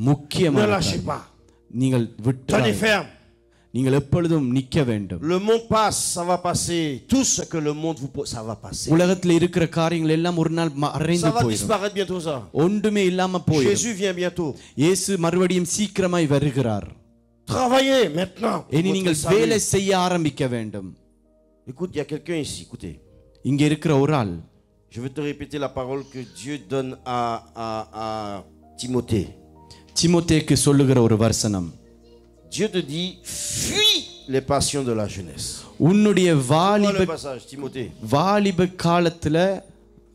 முக்கியமாக நீங்கள் விட்டு நீங்கள் எப்பொழுதும் நிற்க வேண்டும். Le monde passe, ça va passer. Tout ce que le monde vous ça va passer. உலகத்தில் இருக்கிற காரியங்கள் எல்லாம் ஒரு நாள் மறைந்து Ça va போயிடும். disparaître bientôt ça. ஒன்றுமே இல்லாம போயிடும். Jésus vient bientôt. இயேசு மறுபடியும் சீக்கிரமாய் வருகிறார். Travaillez maintenant. இனி நீங்கள் வேலை செய்ய ஆரம்பிக்க வேண்டும். Écoute, il y a quelqu'un ici, écoutez. இங்க இருக்கிற ஒரு ஆள். Je vais te répéter la parole que Dieu donne à Timothée. தீமோத்தேயுக்கு சொல்லுகிற ஒரு வசனம். Dieu te dit, fuis les passions de la jeunesse. உன்னுடைய வாலிப காலத்துல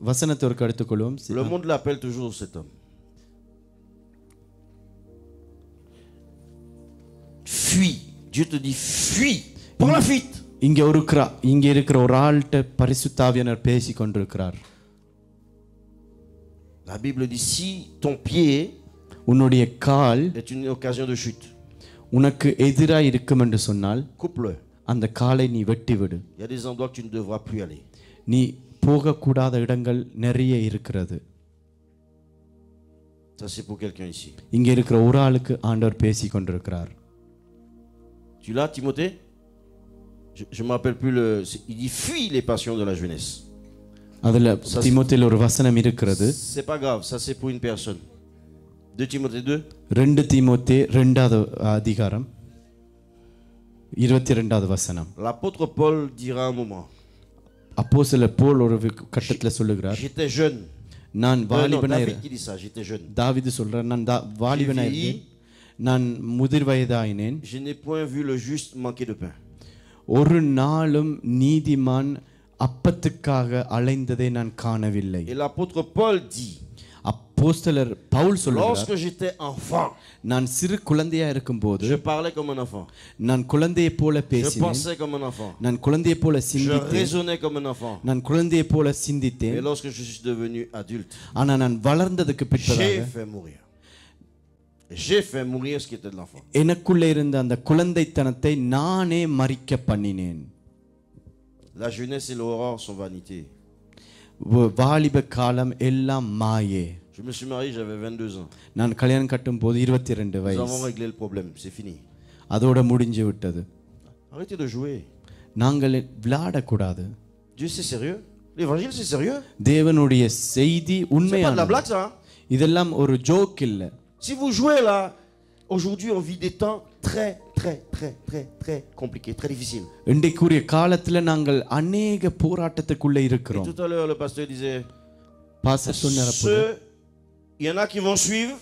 வசனத்தை ஒரு எடுத்துக்கொள்வோம். Le monde l'appelle toujours cet homme. Fuis. Dieu te dit, fuis. Pour la fuite. இங்க இருக்கிற ஒரு ஆள்கிட்ட பரிசுத்த ஆவியானவர் பேசி கொண்டிருக்கிறார். La Bible dit, si ton pied உன்னுடைய கால் est une occasion de chute, உனக்கு எதிராக இருக்கும் என்று சொன்னால் coupe-le. அந்த காலை நீ வெட்டி விடு. Il y a des endroits que tu ne devras plus aller. நீ போகக்கூடாத இடங்கள் நிறைய இருக்கிறது. Ça c'est pour quelqu'un ici. இங்க இருக்கிற ஒரு ஆளுக்கு ஆண்டவர் பேசி கொண்டிருக்கிறார். Tu l'as, Timothée? Je me rappelle plus il dit fuis les passions de la jeunesse. அதுல தீமோத்தேயுல ஒரு வசனம் இருக்கிறது. C'est pas grave, ça c'est pour une personne. 2 Timothée 2. 2 தீமோத்தேயு 2வது அதிகாரம் 22வது வசனம். L'apôtre Paul dira un moment. அப்போஸ்தலர் பவுல் ஒரு கட்டத்துல சொல்லுகிறார். J'étais jeune. நான் வாலிபனாய் David qui dit ça, j'étais jeune. தாவீது சொல்றார், நான் வாலிபனாய் இருந்தேன், நான் முதிர் வயதாயினேன். Je n'ai point vu le juste manquer de pain. ஒரு நாளும் நீதிமான் அப்பத்துக்காக அலைந்ததை நான் காணவில்லை. Et l'apôtre Paul dit, அப்போஸ்தலர் பவுல் சொல்றார், lorsque j'étais enfant, நான் சிறு குழந்தையா இருக்கும்போது je parlais comme un enfant. நான் குழந்தையைப் போல Je பேசினேன். pensais comme un enfant. நான் குழந்தையைப் போல Je சிந்தித்தேன். raisonnais comme un enfant. நான் குழந்தையைப் போல சிந்தித்தேன். Mais lorsque je suis devenu adulte, ஆனா நான் வளர்ந்ததுக்கு j'ai பின்பதாக fait mourir. J'ai fait mourir ce qui était de l'enfant. எனக்குள்ள இருந்த அந்த குழந்தைத்தனத்தை நானே மரிக்க பண்ணினேன். La jeunesse et l'aurore sont vanité. வாலிப காலம் எல்லாம் மாயே. Je me suis marié, j'avais 22 ans. நான் கல்யாணம் கட்டும் போது 22 Nous வயசு. avons réglé le problème, c'est fini. அதோட முடிஞ்சு விட்டது. Arrêtez de jouer. நாங்கள் விளையாடக்கூடாது. Dieu c'est sérieux. L'évangile c'est sérieux. தேவனுடைய செய்தி C'est pas de la உண்மையானது. blague ça. இதெல்லாம் ஒரு ஜோக் இல்ல. Si vous jouez là, aujourd'hui on vit des temps très compliqués, très difficiles. இன்றைக்குரிய காலத்துல நாங்கள் அநேக போராட்டத்துக்குள்ள Et இருக்கிறோம். tout à l'heure le pasteur disait, pastor சொன்னார், il y en a qui vont suivre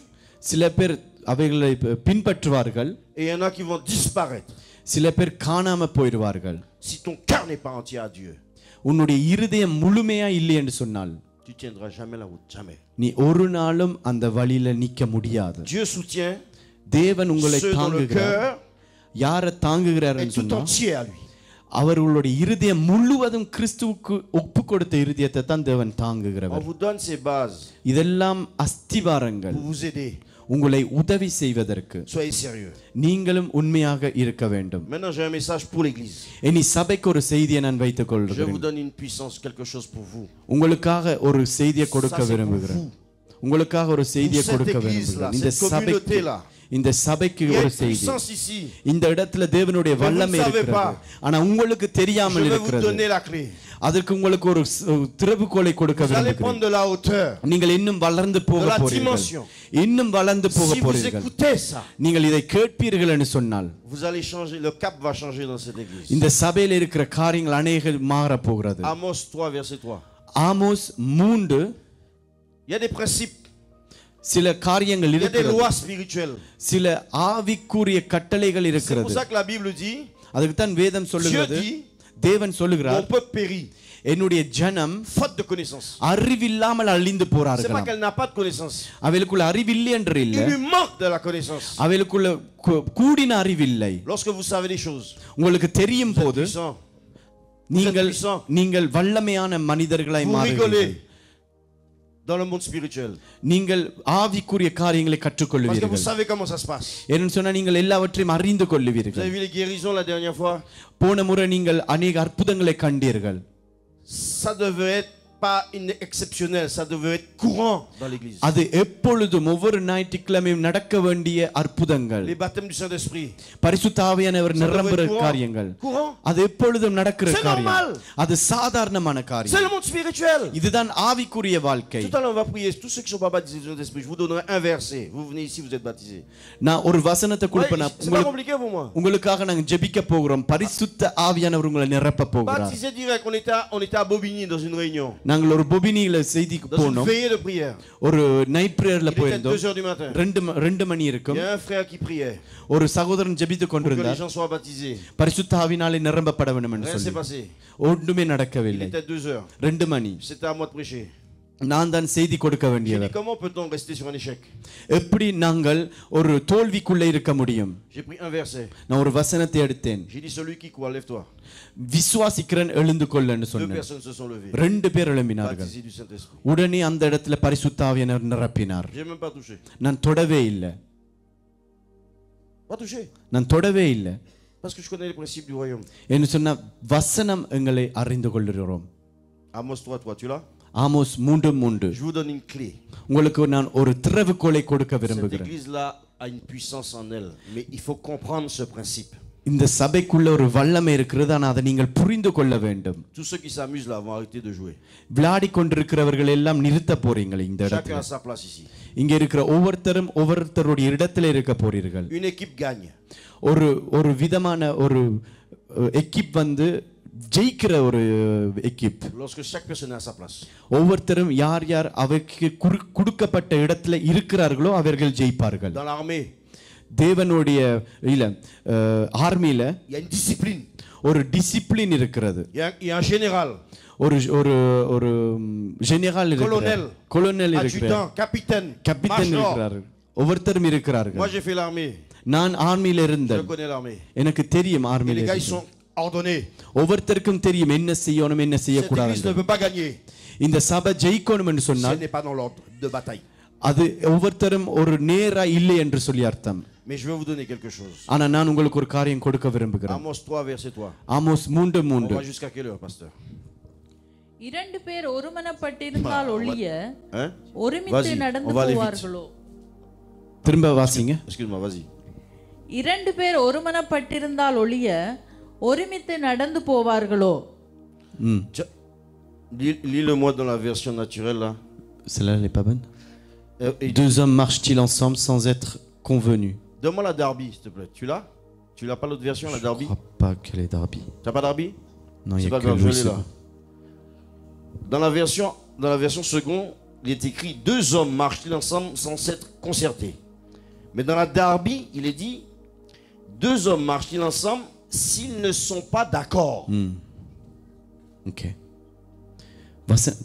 சில பேர் அவைகளை பின்பற்றுவார்கள், et il y en a qui vont disparaître. சில பேர் காணாம போயிடுவார்கள். Si ton cœur n'est pas entier à Dieu, உன்னுடைய இருதயம் முழுமையா இல்லை என்று சொன்னால் tu tiendras jamais la route, jamais. நீ ஒரு நாளும் அந்த வழியில நிக்க முடியாது. Dieu soutient தேவன் உங்களை ceux dont le தாங்குகிறார். cœur யாரை தாங்குகிறார் est tout சொன்னா entier à lui. அவர்களுடைய இருதயம் முழுவதும் கிறிஸ்துவுக்கு ஒப்பு கொடுத்த இருதயத்தை தான் தேவன் On தாங்குகிறவர். vous donne ces bases இதெல்லாம் அஸ்திவாரங்கள், pour vous aider. உங்களை உதவி செய்வதற்கு. Soyez sérieux. நீங்களும் உண்மையாக இருக்க வேண்டும். Maintenant j'ai un message pour l'église. இனி சபைக்கு ஒரு செய்தியை நான் வைத்துக் Je vous கொள்கிறேன். donne une puissance, quelque chose pour vous. உங்களுக்காக ஒரு செய்தியை கொடுக்க Ça, c'est pour விரும்புகிறேன். vous. உங்களுக்காக ஒரு செய்தியை Pour cette கொடுக்க église là, விரும்புகிறேன். இந்த cette communauté சபைக்கு là. இந்த சபைக்கு Il y a ஒரு une செய்தி. puissance ici. இந்த இடத்துல தேவனுடைய Mais vous ne வல்லமை savez இருக்கிறது. pas. ஆனா உங்களுக்கு Je தெரியாமல் vais vous இருக்கிறது. donner la clé. அதற்கு உங்களுக்கு ஒரு திறவுகோலை கொடுக்க Vous allez விரும்புகிறேன். prendre de la hauteur. நீங்கள் இன்னும் வளர்ந்து போக De la போறீர்கள். dimension. இன்னும் வளர்ந்து போக Si vous போறீர்கள். écoutez ça, நீங்கள் இதை கேட்பீர்கள் என்று சொன்னால் vous allez changer, le cap va changer dans cette église. இந்த சபையில் இருக்கிற காரியங்கள் அநேக மாற போகிறது. Amos 3 verset 3. Amos 3 Il y a des principes, சில காரியங்கள் il y a des இருக்கிறது. lois spirituelles. சில ஆவிக்குரிய கட்டளைகள் C'est pour இருக்கிறது. ça que la Bible dit, அதுக்கு தான் வேதம் சொல்லுகிறது. Dieu dit, தேவன் mon சொல்லுகிறார், peuple périt, என்னுடைய ஜனம் faute de connaissance. அறிவில்லாமல் அழிந்து C'est pas போறார்கள். qu'elle n'a pas de connaissance. அவைகளுக்குள்ள அறிவில்லை என்று இல்லை, Il lui manque de la connaissance. அவைகளுக்குள்ள கூடின அறிவில்லை. Lorsque vous savez les choses, உங்களுக்கு தெரியும் vous êtes போது puissant, நீங்கள் puissant. நீங்கள் வல்லமையான மனிதர்களாய் Vous மாறுவீர்கள். rigolez dans le monde spirituel. நீங்கள் ஆவிக்குரிய காரியங்களை Parce que vous கற்றுக்கொள்வீர்கள். savez comment ça se passe. ஏன்னு சொன்னா நீங்கள் எல்லாவற்றையும் அறிந்து Vous கொள்ளுவீர்கள். avez vu les guérisons la dernière fois? போன முறை நீங்கள் அநேக அற்புதங்களை கண்டீர்கள். Ça devait être pas une exceptionnelle, ça devait être courant dans l'église. அது எப்பொழுதும் ஒவ்வொரு ஞாயிற்றுக்கிழமையும் நடக்க வேண்டிய அற்புதங்கள், Les baptêmes du Saint-Esprit. பரிசுத்த ஆவியானவர் நிரம்புற காரியங்கள், Courant. அது எப்பொழுதும் நடக்கிற C'est காரியம். normal. அது சாதாரணமான C'est காரியம். le monde spirituel. இதுதான் ஆவிக்குரிய வாழ்க்கை. Tout à l'heure, on va prier. Tous ceux qui ne sont pas baptisés du Saint-Esprit, je vous donnerai un verset. Vous venez ici, vous êtes baptisés. நான் ஒரு வசனத்தை Ouais, கொடுப்பேன். c'est pas compliqué pour moi. உங்களுக்காக நாங்க ஜெபிக்க போகிறோம். பரிசுத்த ஆவியானவர் உங்களை நிரப்ப போகிறார். Baptisé direct. On était à Bobigny dans une réunion. நாங்கள் ஒரு பொபினியில செய்திக்கு Dans une போனோம். veillée de prière. ஒரு நைட் பிரேயர்ல Il était போயிருந்தோம். 2 heures du matin. 2 மணி Il இருக்கும். y a un frère qui priait ஒரு சகோதரன் ஜெபித்துக் pour que les கொண்டிருந்தார். gens soient baptisés. பரிசுத்த ஆவியினாலே நிரம்பப்பட வேண்டும் என்று Rien s'est சொல்லி. passé. ஒன்றுமே Il நடக்கவில்லை. était 2 heures. 2 மணி. C'était à moi de prêcher. நான் தான் செய்தி கொடுக்க J'ai dit, வேண்டியவர். comment peut-on rester sur un échec? எப்படி நாங்கள் ஒரு தோல்விக்குள்ள இருக்க முடியும்? J'ai pris un verset. நான் ஒரு வசனத்தை எடுத்தேன். J'ai dit, celui qui croit, lève-toi. விசுவாசிக்கிறன் எழுந்து கொள்ளன்னு 2 சொன்னேன். personnes se sont levées. 2 பேர் எழும்பினார்கள். Baptisés du Saint-Esprit. உடனே அந்த இடத்துல பரிசுத்த ஆவியானவர் நிரப்பினார். J'ai même pas touché. நான் தொடவே இல்லை. Pas touché. நான் தொடவே இல்லை. Parce que je connais les principes du royaume. என்று சொன்ன வசனம் எங்களை அறிந்து கொள்கிறோம். Amos 3, toi, tu l'as? Amos 3:3. Je vous donne une clé. உங்களுக்கு நான் ஒரு திறவுகோலை கொடுக்க Cette விரும்புகிறேன். église-là a une puissance en elle. Mais il faut comprendre ce principe. இந்த சபைக்குள்ள ஒரு வல்லமை இருக்கிறது, ஆனால் அதை நீங்கள் புரிந்து கொள்ள வேண்டும். Tous ceux qui s'amusent là vont arrêter de jouer. விளையாடி கொண்டிருக்கிறவர்கள் எல்லாம் நிறுத்த போறீங்க இந்த Chacun இடத்துல. a sa place ici. இங்க இருக்கிற ஒவ்வொருத்தருடைய இடத்துல இருக்க போறீர்கள். Une équipe gagne. ஒரு விதமான ஒரு எக்கிப் வந்து ஜெயிக்கிற ஒரு எக்கிப். Lorsque chaque personne est à sa place. ஒவ்வொருத்தரும் யார் யார் அவருக்கு கொடுக்கப்பட்ட இடத்துல இருக்கிறார்களோ அவர்கள் ஜெயிப்பார்கள். Dans l'armée, தேவனுடைய இல்ல ஆர்மில il y a une discipline. ஒரு டிசிப்ளின் இருக்கிறது. Il y a un général. ஒரு ஒரு ஒரு ஜெனரல் இருக்கிறார், கொலோனல் இருக்கிறார், adjudant, capitaine, கேப்டன் major. இருக்கிறார். ஒவ்வொருத்தரும் இருக்கிறார்கள். Moi j'ai fait l'armée. நான் ஆர்மில Je இருந்தேன். connais l'armée. எனக்கு தெரியும் Et ஆர்மில. les gars ils sont ordonnés. ஒவ்வொருத்தருக்கும் தெரியும் என்ன செய்யணும் என்ன Cette செய்யக்கூடாது. église ne peut pas gagner. இந்த சபை ஜெயிக்கணும் என்று Ce சொன்னால் n'est pas dans l'ordre de bataille. அது ஒவ்வொருத்தரும் ஒரு நேரா இல்லை என்று சொல்லி அர்த்தம். Mais je vais vous donner quelque chose. ஆனா நான் உங்களுக்கு ஒரு காரியம் கொடுக்க விரும்புகிறேன். Amos 3 verset 3. Amos On 3:3. va jusqu'à quelle heure, pasteur? 2 பேர் ஒருமனப்பட்டிருந்தால் ஒழிய Hein? ஒருமித்து Vas-y, நடந்து on va aller vite. போவார்களோ. திரும்ப வாசிங்க. Excuse-moi, vas-y. 2 பேர் ஒருமனப்பட்டிருந்தால் ஒழிய ஒருமித்து நடந்து போவார்களோ. Tiens, lis-le-moi dans la version naturelle là. Celle-là elle est pas bonne. 2 hommes marchent-ils ensemble sans être convenus? Donne-moi la Darby, s'il te plaît. Tu l'as? Tu l'as pas l'autre version, la Je Darby? crois pas qu'elle est Darby. T'as pas Darby? Non, il y C'est a pas que grave, je Louis l'ai là. Dans la version seconde, il est écrit 2 hommes marchent-ils ensemble sans s'être concertés. Mais dans la Darby, il est dit 2 hommes marchent-ils ensemble s'ils ne sont pas d'accord. Okay.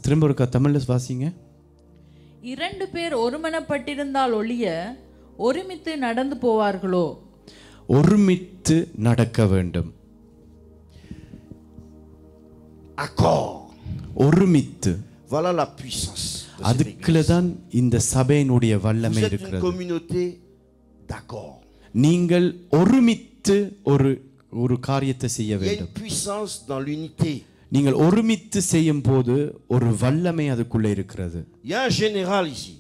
திரும்ப ஒரு தமிழ்ல வாசிங்க. 2 பேர் ஒருமனப்பட்டிருந்தால் ஒழிய ஒருமித்து நடந்து போவார்களோ. ஒருமித்து நடக்க வேண்டும். Accord. ஒருமித்து. Voilà la puissance. அதுக்குள்ள தான் இந்த சபையினுடைய வல்லமை Vous êtes une இருக்கிறது. communauté d'accord. நீங்கள் ஒருமித்து ஒரு காரியத்தை செய்ய Il y a வேண்டும். une puissance dans l'unité. நீங்கள் ஒருமித்து செய்யும் போது ஒரு வல்லமை அதுக்குள்ள இருக்கிறது. Il y a un général ici.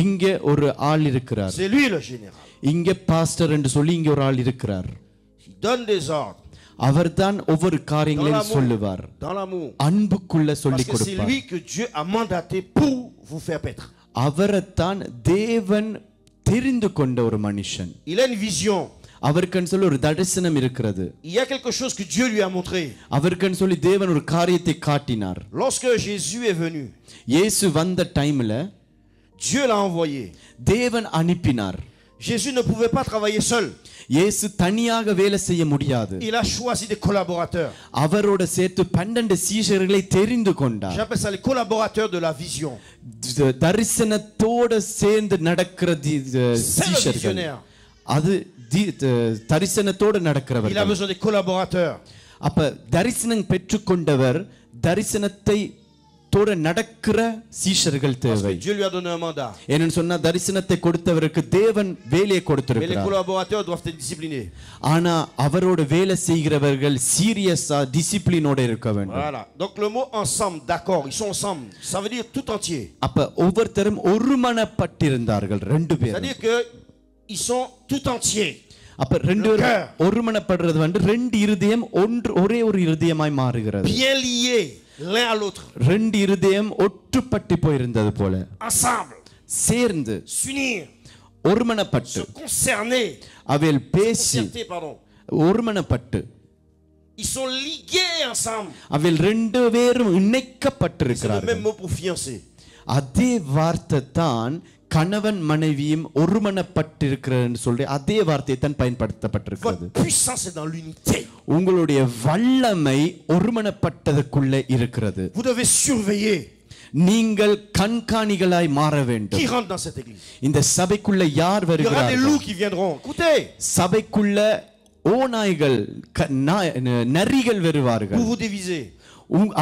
இங்க ஒரு ஆள் இருக்கிறார். C'est lui le général. இங்க பாஸ்டர் என்று சொல்லி இங்க ஒரு ஆள் இருக்கிறார். Il donne des ordres. அவர்தான் ஒவ்வொரு காரியங்களையும் சொல்லுவார். Dans l'amour. அன்புக்குள்ள சொல்லி Parce que c'est கொடுப்பார். lui que Dieu a mandaté pour vous faire paître. அவரைத்தான் தேவன் தெரிந்து கொண்ட ஒரு மனுஷன். Il a une vision. அவருக்குன்னு சொல்லி ஒரு தரிசனம் இருக்கிறது. Il y a quelque chose que Dieu lui a montré. அவருக்குன்னு சொல்லி தேவன் ஒரு காரியத்தை காட்டினார். Lorsque Jésus est venu, இயேசு வந்த டைம்ல Dieu l'a envoyé. தேவன் அனுப்பினார். Jésus ne pouvait pas travailler seul. இயேசு தனியாக வேலை செய்ய முடியாது. Il a choisi des collaborateurs. அவரோட சேர்த்து 12 சீஷர்களை தெரிந்து கொண்டார். J'appelle ça les collaborateurs de la vision. தரிசனத்தோட சேர்ந்து நடக்கிற சீஷர்கள். அது தரிசனத்தோட Il a நடக்கிறவர். besoin des collaborateurs. அப்ப தரிசனம் பெற்றுக்கொண்டவர் தரிசனத்தை தோட நடக்கிற சீஷர்கள் Parce தேவை. que Dieu lui a donné un mandat. ஏன்னு சொன்னா தரிசனத்தை கொடுத்தவருக்கு தேவன் வேலையை Mais les கொடுத்திருக்கிறார். collaborateurs doivent être disciplinés. ஆனா அவரோட வேலை செய்கிறவர்கள் சீரியஸா டிசிப்ளினோட இருக்க வேண்டும். Voilà. Donc le mot ensemble, d'accord, ils sont ensemble. Ça veut dire tout entier. அப்ப ஒவ்வொருத்தரும் ஒருமனப்பட்டிருந்தார்கள் ரெண்டு பேரும். C'est-à-dire que ils sont tout entiers. அப்ப ரெண்டு பேரும் ஒருமனப்படுறது வந்து ரெண்டு இருதயம் ஒரே ஒரு இருதயமாய் மாறுகிறது. Bien liés l'un à l'autre. ரெண்டு இருதயம் ஒற்றுப்பட்டு போயிருந்தது போல. Ensemble. சேர்ந்து S'unir. ஒருமனப்பட்டு Se concerner. அவைகள் பேசி Concerter, pardon. ஒருமனப்பட்டு Ils sont ligués ensemble. அவைகள் ரெண்டு பேரும் C'est le இணைக்கப்பட்டிருக்கிறார்கள். même mot pour fiancé. அதே வார்த்தை தான் கணவன் மனைவியும் ஒருமனப்பட்டிருக்கிறது சொல்லி அதே வார்த்தையை தான் பயன்படுத்தப்பட்டிருக்கிறது. Votre puissance est dans l'unité. உங்களுடைய வல்லமை ஒருமனப்பட்டதுக்குள்ள இருக்கிறது. Vous devez surveiller நீங்கள் கண்காணிகளாய் மாற வேண்டும். qui rentre dans cette église. இந்த சபைக்குள்ள யார் Il y aura des வருகிறார்கள்? loups qui viendront. Écoutez, சபைக்குள்ள ஓநாய்கள் நரிகள் வருவார்கள். vous vous divisez.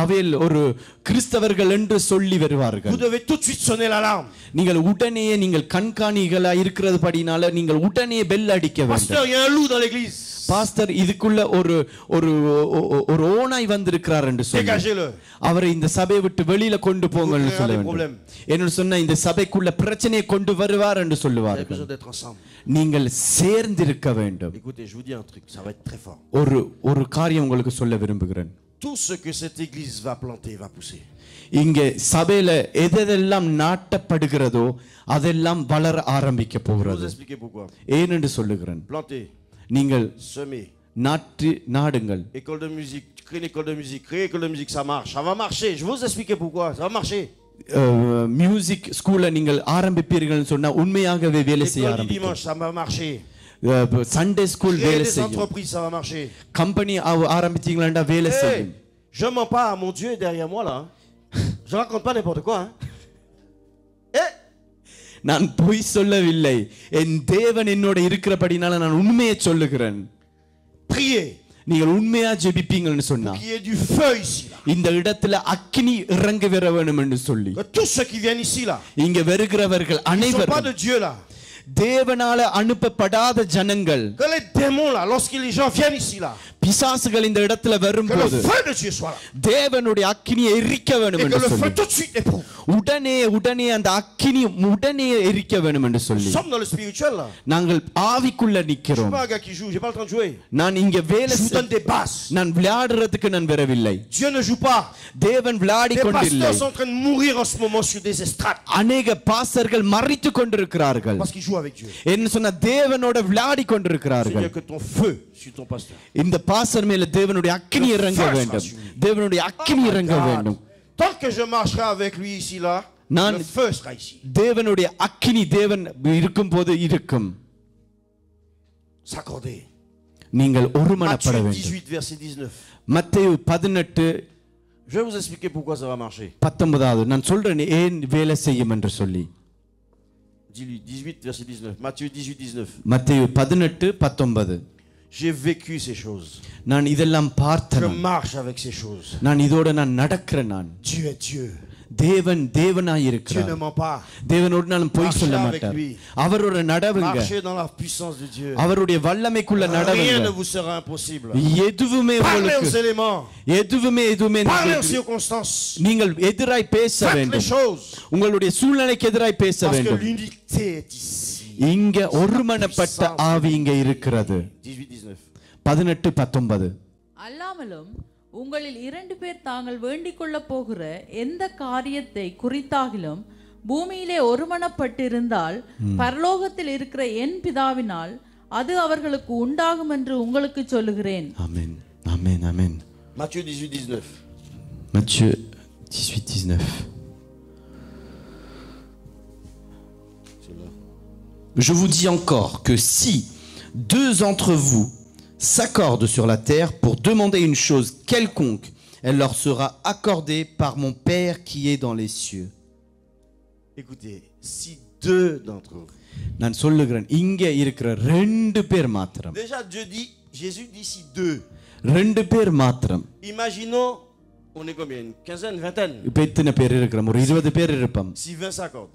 அவையில் ஒரு கிறிஸ்தவர்கள் என்று சொல்லி வருவார்கள். Vous devez tout de suite sonner l'alarme. நீங்கள் கண்காணிகளாய் இருக்கிறது படினால நீங்கள் உடனே பெல் அடிக்க வேண்டும். Pasteur, il y a un loup dans l'église. Pastor இதுக்குள்ள ஒரு ஒரு ஒரு ஓநாய் வந்திருக்கிறார் என்று சொல்லி Dégagez-le. அவரை இந்த சபையை விட்டு வெளியில கொண்டு போங்கன்னு சொல்ல வேண்டும். என்ன சொன்னா இந்த சபைக்குள்ள பிரச்சனையை கொண்டு வருவார் என்று Vous avez சொல்லுவார்கள். besoin d'être ensemble. நீங்கள் சேர்ந்திருக்க வேண்டும். Écoutez, je vous dis un truc, ça va être très fort. ஒரு காரியம் உங்களுக்கு சொல்ல விரும்புகிறேன். Tout ce que cette église va planter va pousser. இங்கே சபையில எதெல்லாம் நாட்டப்படுகிறதோ அதெல்லாம் வளர ஆரம்பிக்க Je vais vous போகிறது. expliquer pourquoi. ஏனென்று சொல்லுகிறேன். Planter, நீங்கள் semer, நாடுங்கள். école de musique, créer une école de musique, créer une école de musique, ça marche. Ça va marcher. Je vais vous expliquer pourquoi. Ça va marcher. Music ஸ்கூல்ல நீங்கள் ஆரம்பிப்பீர்கள் சொன்னா உண்மையாகவே வேலை செய்ய L'école du ஆரம்பிக்கும். dimanche, ça va marcher. Sunday school Créer வேலை des செய்யும். entreprises, ça va marcher. Company ஆரம்பிச்சீங்களா வேலை Hey, செய்யும். je mens pas, mon Dieu est derrière moi là. Je raconte pas n'importe quoi. Eh, நான் பொய் சொல்லவில்லை. என் தேவன் என்னோட இருக்கிறபடினால நான் உண்மையை சொல்லுகிறேன். priez. நீங்கள் உண்மையா ஜெபிப்பீங்கன்னு சொன்னா Qu'il y ait du feu ici là. இந்த இடத்துல அக்கினி இறங்கி வர வேண்டும் என்று சொல்லி Que tous ceux qui viennent ici là, இங்க வருகிறவர்கள் ils ne sont pas அனைவரும் de Dieu là. தேவனால அனுப்பப்படாத ஜனங்கள் Que les démons là, lorsque les gens viennent ici là, பிசாசுகள் இந்த இடத்துல que le வரும்போது feu de Dieu soit là. தேவனுடைய அக்கினியை எரிக்க வேண்டும் Et que என்று le feu சொல்லி tout de suite éprouve. உடனே அந்த அக்கினி உடனே எரிக்க வேண்டும் என்று Nous சொல்லி sommes dans le spirituel là. நாங்கள் ஆவிக்குள்ள Je suis நிக்கிறோம். pas un gars qui joue, j'ai pas le temps de jouer. நான் இங்க வேலை Je vous donne des basses. நான் விளையாடுறதுக்கு நான் வரவில்லை. Dieu ne joue pas. தேவன் விளையாடி Les கொண்டில்லை. pasteurs sont en train de mourir en ce moment sur des estrades அநேக பாஸ்டர்கள் மரித்து கொண்டிருக்கிறார்கள். parce qu'ils jouent avec Dieu. என்ன சொன்னா தேவனோட விளையாடி கொண்டிருக்கிறார்கள். Seigneur, que ton feu sur ton pasteur. இந்த பாஸ்டர் மேல தேவனுடைய அக்கினி இறங்க வேண்டும். தேவனுடைய அக்கினி இறங்க வேண்டும். Tant que je marcherai avec lui ici là, le feu sera ici. தேவனுடைய அக்கினி தேவன் இருக்கும்போது இருக்கும். S'accorder. நீங்கள் ஒருமனப்பட Matthieu வேண்டும். 18 verset 19. மத்தேயு 18 Je vais vous expliquer pourquoi ça va marcher. 19 நான் சொல்றேன் ஏன் வேலை செய்யும் என்று சொல்லி. Dis-lui 18 verset 19. Matthieu 18 19. மத்தேயு 18 19 J'ai vécu ces choses. நான் இதெல்லாம் Je பார்த்தேன். marche avec ces choses. நான் இதோட நான் நடக்கிறேன். நான் Dieu est Dieu. தேவனாய் Dieu இருக்கிறார். ne ment pas. தேவன் ஒரு நாளும் பொய் சொல்ல Marchez மாட்டார். avec lui. அவரோட நடவுங்க Marchez dans la puissance de Dieu. அவருடைய வல்லமைக்குள்ள Rien ne நடவுங்க. vous sera impossible. எதுவுமே Parlez aux உங்களுக்கு éléments. எதுவுமே Parlez aux நீங்கள் circonstances. நீங்கள் எதிராய் பேச Faites les வேண்டும். choses. உங்களுடைய சூழ்நிலைக்கு எதிராய் பேச Parce que வேண்டும். l'unité est ici. இங்க ஒருமனப்பட்ட ஆவி இங்க இருக்கிறது. 18 19 19 அல்லாமலும் உங்களில் 2 பேர் தாங்கள் வேண்டிக் கொள்ள போகிற எந்த காரியத்தை குறித்தாகிலும் பூமியிலே ஒருமனப்பட்டிருந்தால் பரலோகத்தில் இருக்கிற என் பிதாவினால் அது அவர்களுக்கு உண்டாகும் என்று உங்களுக்கு சொல்லுகிறேன். ஆமென் ஆமென் ஆமென். Matthieu 18 19. Matthieu 18 19. Je vous dis encore que si 2 d'entre vous s'accordent sur la terre pour demander une chose quelconque, elle leur sera accordée par mon Père qui est dans les cieux. Écoutez, si 2 d'entre vous. நான் சொல்லுகிறேன் இங்க இருக்கிற 2 பேர் மாத்திரம். Déjà Dieu dit, Jésus dit si 2. 2 பேர் மாத்திரம். Imaginons On est combien? Une quinzaine, une vingtaine. இப்ப எத்தனை பேர் இருக்கிறோம்? ஒரு 20 பேர் இருப்போம். Si 20 s'accordent,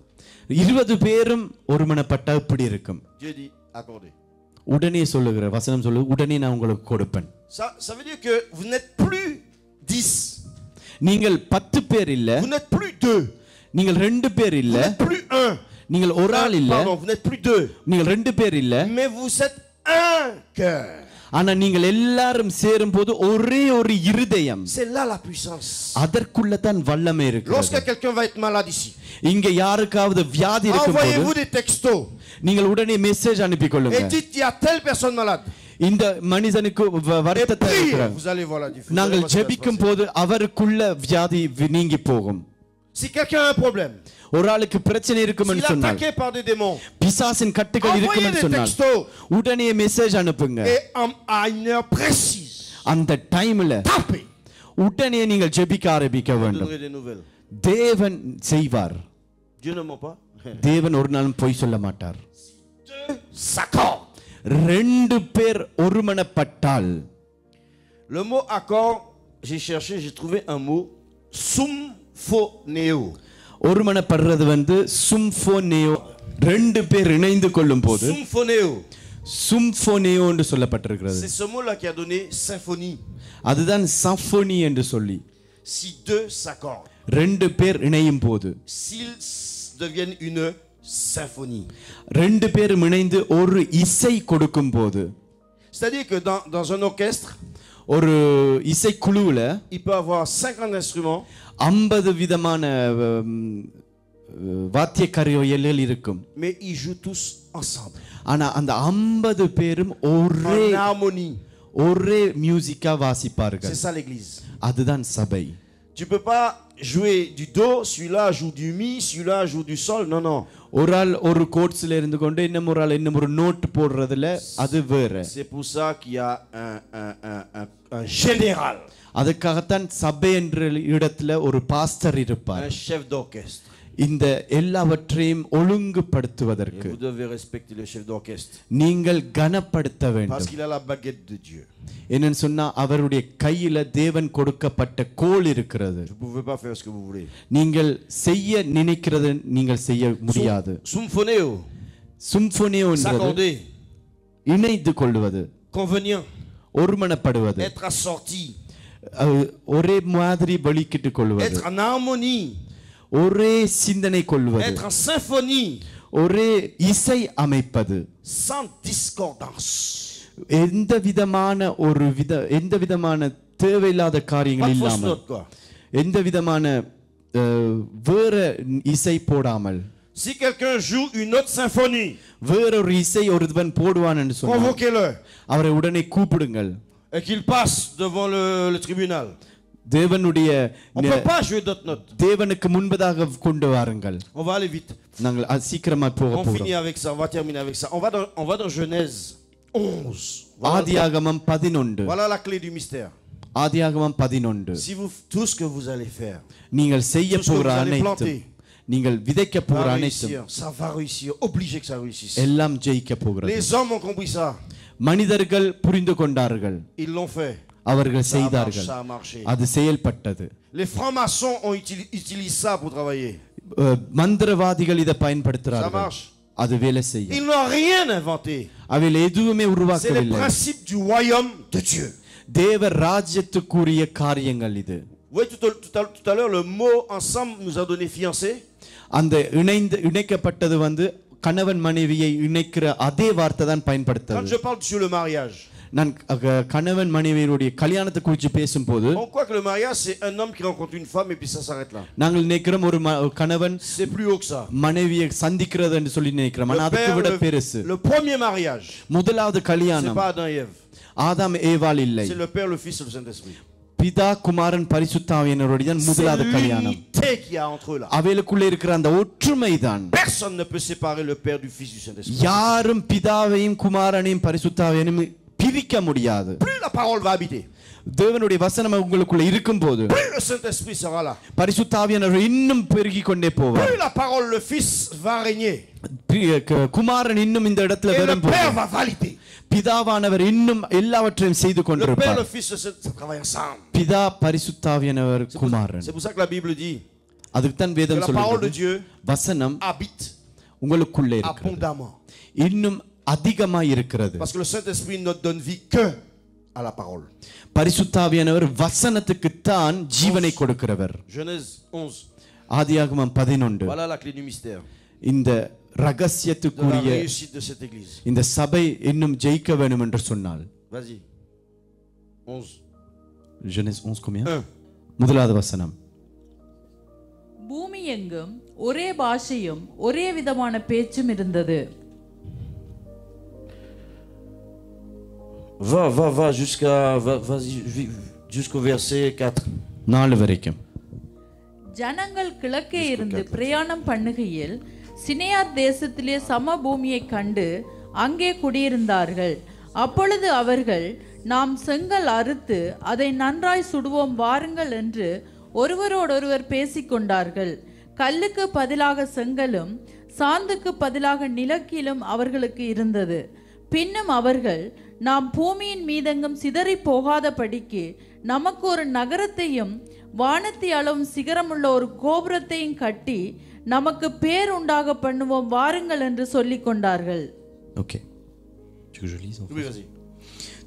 20 பேரும் ஒருமனப்பட்டா இப்படி இருக்கும். Dieu dit accordez. உடனே சொல்லுகிற வசனம் சொல்லு, உடனே நான் உங்களுக்கு கொடுப்பேன். Ça veut dire que vous n'êtes plus 10. நீங்கள் 10 பேர் இல்ல, Vous n'êtes plus 2. நீங்கள் 2 பேர் Vous இல்ல, n'êtes plus 1. நீங்கள் ஒரு ஆள் இல்ல, Pardon, vous n'êtes plus 2. நீங்கள் 2 பேர் இல்ல, Mais vous êtes un cœur. ஆனா நீங்கள் எல்லாரும் சேரும் போது ஒரே ஒரு இருதயம். C'est là la puissance. அதற்குள்ள தான் வல்லமை இருக்கு. Lorsque quelqu'un va être malade ici, இங்க யாருக்காவது வியாதி இருக்கும்போது envoyez-vous des textos நீங்கள் உடனே மெசேஜ் அனுப்பி கொள்ளுங்க. et dites il y a telle personne malade. இந்த மனிதனுக்கு வருத்தத்தை இருக்கிறார். Vous allez voir la différence. நாங்கள் ஜெபிக்கும் போது அவருக்குள்ள வியாதி நீங்கி போகும். Si quelqu'un a un problème, ஒரு ஆளுக்கு பிரச்சனை இருக்கும்னு s'il est சொன்னால், attaqué par des démons, பிசாசின் கட்டுகள் envoyez இருக்கும்னு des சொன்னால் textos உடனே மெசேஜ் அனுப்புங்க. et à une heure précise, அந்த டைம்ல tapez. உடனே நீங்கள் ஜெபிக்க ஆரம்பிக்க Vous வேண்டும். donnerez des nouvelles. தேவன் செய்வார். Dieu ne ment pas. தேவன் ஒரு நாளும் பொய் சொல்ல மாட்டார். Deux s'accordent. 2 பேர் ஒருமனப்பட்டால், Le mot accord, j'ai cherché, j'ai trouvé un mot, symphoneo. ஒருமனப்படுறது வந்து சிம்போனியோ. 2 பேர் இணைந்து கொள்ளும் போது Symphoneo. சிம்போனியோ என்று சொல்லப்பட்டிருக்கிறது. C'est ce mot-là qui a donné symphonie. அதுதான் சிம்போனி என்று சொல்லி. Si deux s'accordent, 2 பேர் இணையும் போது, s'ils deviennent une symphonie. 2 பேர் இணைந்து ஒரு இசை கொடுக்கும் போது, C'est-à-dire que dans un orchestre, ஒரு இசைக்குழுவுல il peut avoir 50 instruments, 50 விதமான வாத்திய கருவிகள் இருக்கும். mais ils jouent tous ensemble. ஆனா அந்த 50 பேரும் ஒரே En harmonie. ஒரே மியூசிக்கா வாசிப்பார்கள். C'est ça l'église. அதுதான் சபை. Tu peux pas jouer du do, celui-là joue du mi, celui-là joue du sol. Non, non. ஒரு ஆள் ஒரு கோட்ஸ்ல இருந்து கொண்டு இன்னும் ஒரு ஆள் இன்னும் ஒரு நோட் போடுறதுல அது வேற. C'est pour ça qu'il y a un général, அதுக்காகத்தான் சபை என்ற இடத்துல ஒரு பாஸ்டர் இருப்பார். un chef d'orchestre. இந்த எல்லாவற்றையும் ஒழுங்குபடுத்துவதற்கு Et vous devez respecter le chef d'orchestre. நீங்கள் கனப்படுத்த Parce வேண்டும். qu'il a la baguette de Dieu. என்னன்னு சொன்னா அவருடைய கையில தேவன் கொடுக்கப்பட்ட கோல் இருக்கிறது. Vous ne pouvez pas faire ce que vous voulez. நீங்கள் செய்ய நினைக்கிறது நீங்கள் செய்ய முடியாது. Symphoneo. சிம்போனியோ என்றது S'accorder. இணைந்து கொள்வது, Convenient. ஒருமனப்படுவது, Être assorti. ஒரே மாதிரி வெளிக்கிட்டு கொள்வது, Être en harmonie. ஒரே சிந்தனை கொள்வது, Être en symphonie. ஒரே இசை அமைப்பது, Sans discordance. எந்த விதமான தேவையில்லாத Pas காரியங்கள் de fausse இல்லாமல், note, quoi. எந்த விதமான வேற இசை போடாமல், Si quelqu'un joue une autre symphonie, வேறொரு இசை ஒருவன் போடுவான் என்று சொன்னால் convoquez-le அவரை உடனே கூப்பிடுங்கள். et qu'il passe devant le tribunal. தேவனுடைய On ne peut pas jouer d'autres notes. தேவனுக்கு முன்பதாக கொண்டு வாருங்கள். On va aller vite. நாங்கள் சீக்கிரமா போக On போறோம். finit avec ça. On va terminer avec ça. On va dans Genèse 11. ஆதியாகமம் 11. Voilà la clé du mystère. ஆதியாகமம் 11. Si vous tout ce que vous allez faire, நீங்கள் செய்ய tout ce que போகிற vous allez அனைத்தும், planter, நீங்கள் விதைக்க போகிற va அனைத்தும் réussir. Ça va réussir. Obligé que ça réussisse. எல்லாம் ஜெயிக்க போகிறது. Les hommes ont compris ça. மனிதர்கள் புரிந்து கொண்டார்கள், Ils l'ont fait. அவர்கள் Ça a செய்தார்கள், marché. அது செயல்பட்டது. Les francs-maçons utilisent ça pour travailler. மந்திரவாதிகள் இதை Ça பயன்படுத்துறார்கள், marche. அது வேலை செய்யும். Ils n'ont rien inventé. அவையில் எதுவுமே C'est les உருவாக்கவில்லை. principes du royaume de Dieu. தேவ ராஜ்யத்துக்குரிய காரியங்கள் இது. Oui, tout à l'heure, le mot ensemble nous a donné fiancé. அந்த இணைக்கப்பட்டது வந்து கணவன் மனைவியை இணைக்கிற அதே வார்த்தை தான் Quand பயன்படுத்தது. je parle sur le mariage, நான் கணவன் மனைவியருடைய கல்யாணத்தை குறித்து பேசும்போது on croit que le mariage c'est un homme qui rencontre une femme et puis ça s'arrête là. நாங்கள் நினைக்கிறோம் ஒரு கணவன் C'est plus haut que ça. மனைவியை சந்திக்கிறது என்று சொல்லி நினைக்கிறோம். ஆனா அதுக்கு விட பெருசு. Le premier mariage, முதலாவது c'est கல்யாணம் pas Adam et Ève. ஆதாம் ஏவாள் இல்லை, C'est le Père, le Fils et le Saint-Esprit. பிதா குமாரன் பரிசுத்த ஆவியானவருடைய C'est முதலாவது கல்யாணம். l'unité qu'il y a entre eux là. அவைகளுக்குள்ள இருக்கிற அந்த ஒற்றுமை தான். Personne ne peut séparer le Père du Fils du Saint-Esprit. யாரும் பிதாவையும் குமாரனையும் பரிசுத்த ஆவியானையும் பிரிக்க முடியாது. Plus la parole va habiter, தேவனுடைய வசனம் உங்களுக்குள்ள இருக்கும்போது plus le Saint-Esprit sera là. பரிசுத்த ஆவியானவர் இன்னும் பெருகி கொண்டே போவார். Plus la parole, le Fils va régner. குமாரன் இன்னும் இந்த இடத்துல Et le வரும்போது Père va valider. பிதாவானவர் இன்னும் எல்லாவற்றையும் செய்து Le Père, கொண்டிருப்பார். le Fils, ça travaille ensemble. பிதா பரிசுத்தாவியானவர் குமாரன். C'est pour ça que la Bible dit அதுக்கு தான் que வேதம் la parole de சொல்லுது Dieu வசனம் habite உங்களுக்குள்ளே இருக்கிறது, abondamment. இன்னும் அதிகமாய் இருக்கிறது. Parce que le Saint-Esprit ne donne vie que à la parole. பரிசுத்தாவியானவர் வசனத்துக்கு தான் ஜீவனை கொடுக்கிறவர். Genèse 11. ஆதியாகமம் 11. Voilà la clé du mystère இந்த de la ரகசியத்துக்குரிய réussite de cette église. இந்த சபை இன்னும் ஜெயிக்க வேண்டும் என்று சொன்னால் Vas-y. 11. Genèse 11 combien? 1. முதலாவது வசனம். பூமி எங்கும் ஒரே பாஷையும் ஒரே விதமான பேச்சும் இருந்தது. Va jusqu'au verset 4. 4 வரைக்கும். ஜனங்கள் கிழக்கே இருந்து பிரயாணம் பண்ணுகையில் சினேயார் தேசத்திலே சமபூமியை கண்டு அங்கே குடியிருந்தார்கள். அப்பொழுது அவர்கள், நாம் செங்கல் அறுத்து அதை நன்றாய் சுடுவோம் வாருங்கள் என்று ஒருவரோடொருவர் பேசிக்கொண்டார்கள். கல்லுக்கு பதிலாக செங்கலும் சாந்துக்கு பதிலாக நிலக்கீலும் அவர்களுக்கு இருந்தது. பின்னும் அவர்கள், நாம் பூமியின் மீதெங்கும் சிதறி போகாதபடிக்கு நமக்கு ஒரு நகரத்தையும் வானத்தை அளவும் சிகரமுள்ள ஒரு கோபுரத்தையும் கட்டி நமக்கு பேர் உண்டாக பண்ணுவோம் வாருங்கள் என்று சொல்லிக் கொண்டார்கள். Ok. Tu veux que je lise en Oui, français? vas-y.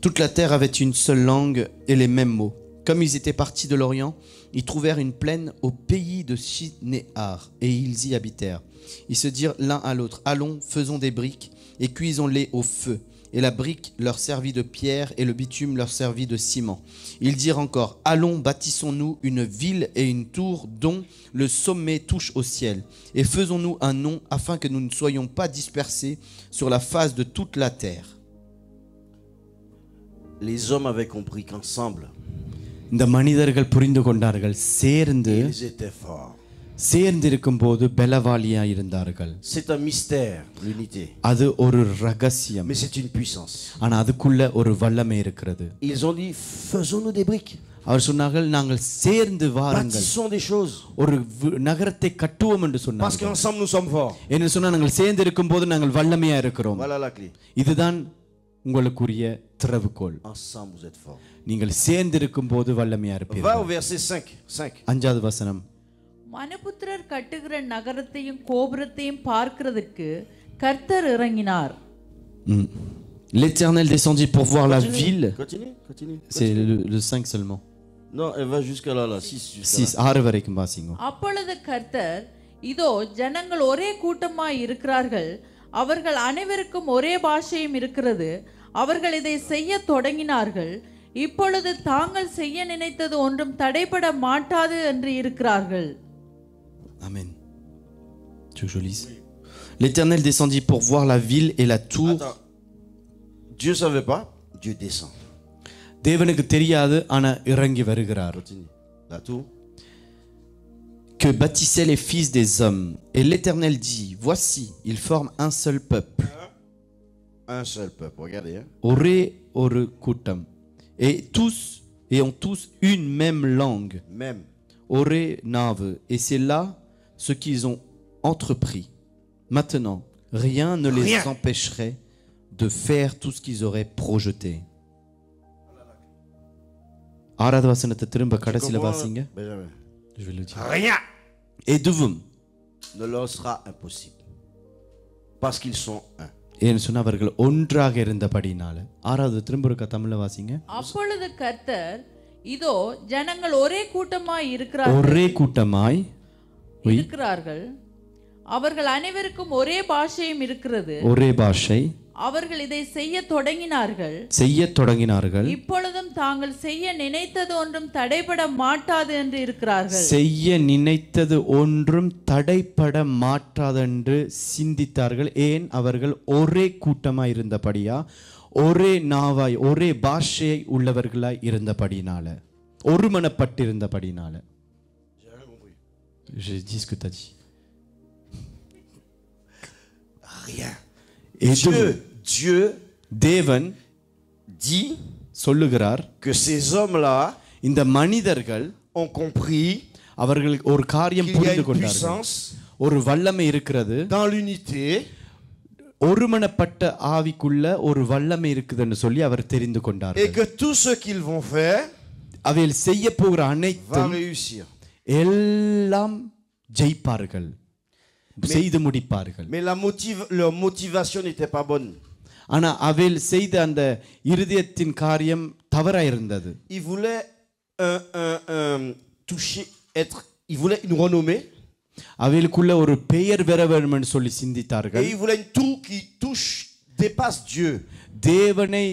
Toute la terre avait une seule langue et les mêmes mots. Comme ils étaient partis de l'Orient, ils trouvèrent une plaine au pays de Shinéar et ils y habitèrent. Ils se dirent l'un à l'autre, allons, faisons des briques et cuisons-les au feu. Et la brique leur servit de pierre et le bitume leur servit de ciment. Ils dirent encore, allons, bâtissons-nous une ville et une tour dont le sommet touche au ciel. Et faisons-nous un nom afin que nous ne soyons pas dispersés sur la face de toute la terre. Les hommes avaient compris qu'ensemble, இந்த மனிதர்கள் புரிந்து கொண்டார்கள், சேர்ந்து ils étaient forts. சேர்ந்திருக்கும் போது பலவாலியா இருந்தார்கள். C'est un mystère, l'unité. அது ஒரு ரகசியம், Mais c'est une puissance. ஆனா அதுக்குள்ள ஒரு வல்லமை இருக்கிறது. Ils ont dit, faisons-nous des briques. அவர் சொன்னார்கள், நாங்கள் சேர்ந்து வாருங்கள், Bâtissons des choses. ஒரு நகரத்தை கட்டுவோம் என்று Parce சொன்னார்கள். qu'ensemble nous sommes forts. என்ன சொன்னா, நாங்கள் சேர்ந்து இருக்கும் போது நாங்கள் வல்லமையா இருக்கிறோம். Voilà la clé. இதுதான் உங்களுக்குரிய திறவுகோல். Ensemble vous êtes forts. நீங்கள் சேர்ந்து இருக்கும் போது வல்லமையா Va இருப்பீர்கள். au verset 5. 5. 5வது வசனம். மனுபுத்திரர் கட்டுகிற நகரத்தையும் கோபுரத்தையும் பார்க்கிறதுக்கு கர்த்தர் இறங்கினார். L'Éternel descendit pour voir la Continue, ville. Continue. C'est le 5 seulement. Non, elle va jusqu'à là, 6. 6 வரைக்கும் வாசிங்க. அப்பொழுது கர்த்தர், இதோ ஜனங்கள் ஒரே கூட்டமாய் இருக்கிறார்கள், அவர்கள் அனைவருக்கும் ஒரே பாஷையும் இருக்கிறது, அவர்கள் இதை செய்ய தொடங்கினார்கள், இப்பொழுது தாங்கள் செய்ய நினைத்தது ஒன்றும் தடைபட மாட்டாது என்று இருக்கிறார்கள். Amen. Tu veux que je lise? L'Éternel descendit pour voir la ville et la tour. Attends. Dieu ne savait pas, Dieu descend. தேவனுக்கு தெரியாது, ஆனா இறங்கி வருகிறார். Continue. La tour. Que bâtissaient les fils des hommes. Et l'Éternel dit, voici, ils forment un seul peuple. Un seul peuple, regardez. Hein. ஒரே ஒரு கூட்டம். Et ont tous une même langue. Même. ஒரே நாவு. Et c'est là ce qu'ils ont entrepris. Maintenant, rien ne les empêcherait de faire tout ce qu'ils auraient projeté. ஆறாவது வசனத்தை திரும்ப கடைசில வாசிங்க. Benjamin. Je vais le dire. Rien எதுவும் ne leur sera impossible. Parce qu'ils sont un. ஏன்னு சொன்னா அவர்கள் ஒன்றாக இருந்தபடினால. ஆறாவது திரும்ப இருக்க தமிழ்ல வாசிங்க. அப்பொழுது கர்த்தர், இதோ ஜனங்கள் ஒரே கூட்டமாய் இருக்கிறார்கள், ஒரே கூட்டமாய் அவர்கள் அனைவருக்கும் ஒரே பாஷையும் இருக்கிறது, ஒரே பாஷை, அவர்கள் இதை செய்ய தொடங்கினார்கள், இப்பொழுதும் தாங்கள் செய்ய நினைத்தது ஒன்றும் தடைபட மாட்டாது என்று இருக்கிறார்கள். செய்ய நினைத்தது ஒன்றும் தடைபட மாட்டாது என்று சிந்தித்தார்கள். ஏன்? அவர்கள் ஒரே கூட்டமாய் இருந்தபடியா, ஒரே நாவாய் ஒரே பாஷையை உள்ளவர்களாய் இருந்தபடினால, ஒருமனப்பட்டிருந்தபடினால. J'ai dit ce que tu as dit. Rien. Dieu, தேவன் dit சொல்லுகிறார், que ces hommes-là இந்த மனிதர்கள் ont compris அவர்களுக்கு ஒரு காரியம் qu'il y a புரிந்து une கொண்டார்கள். puissance ஒரு வல்லமை இருக்கிறது dans l'unité ஒருமனப்பட்ட ஆவிக்குள்ள ஒரு வல்லமை இருக்குதுன்னு சொல்லி அவர் தெரிந்து கொண்டார். Et que tout ce qu'ils vont faire அவைகள் செய்ய போகிற va அனைத்தும் réussir. எல்லாம் ஜெயிப்பார்கள், செய்து முடிப்பார்கள். Mais leur motivation n'était pas bonne. ஆனா அவைகள் செய்த அந்த இருதயத்தின் காரியம் தவறா இருந்தது. Ils voulaient toucher, ils voulaient une renommée. அவைகளுக்குள்ள ஒரு பெயர் பெற வேண்டும் என்று சொல்லி சிந்தித்தார்கள். Et ils voulaient une tour qui dépasse Dieu. தேவனை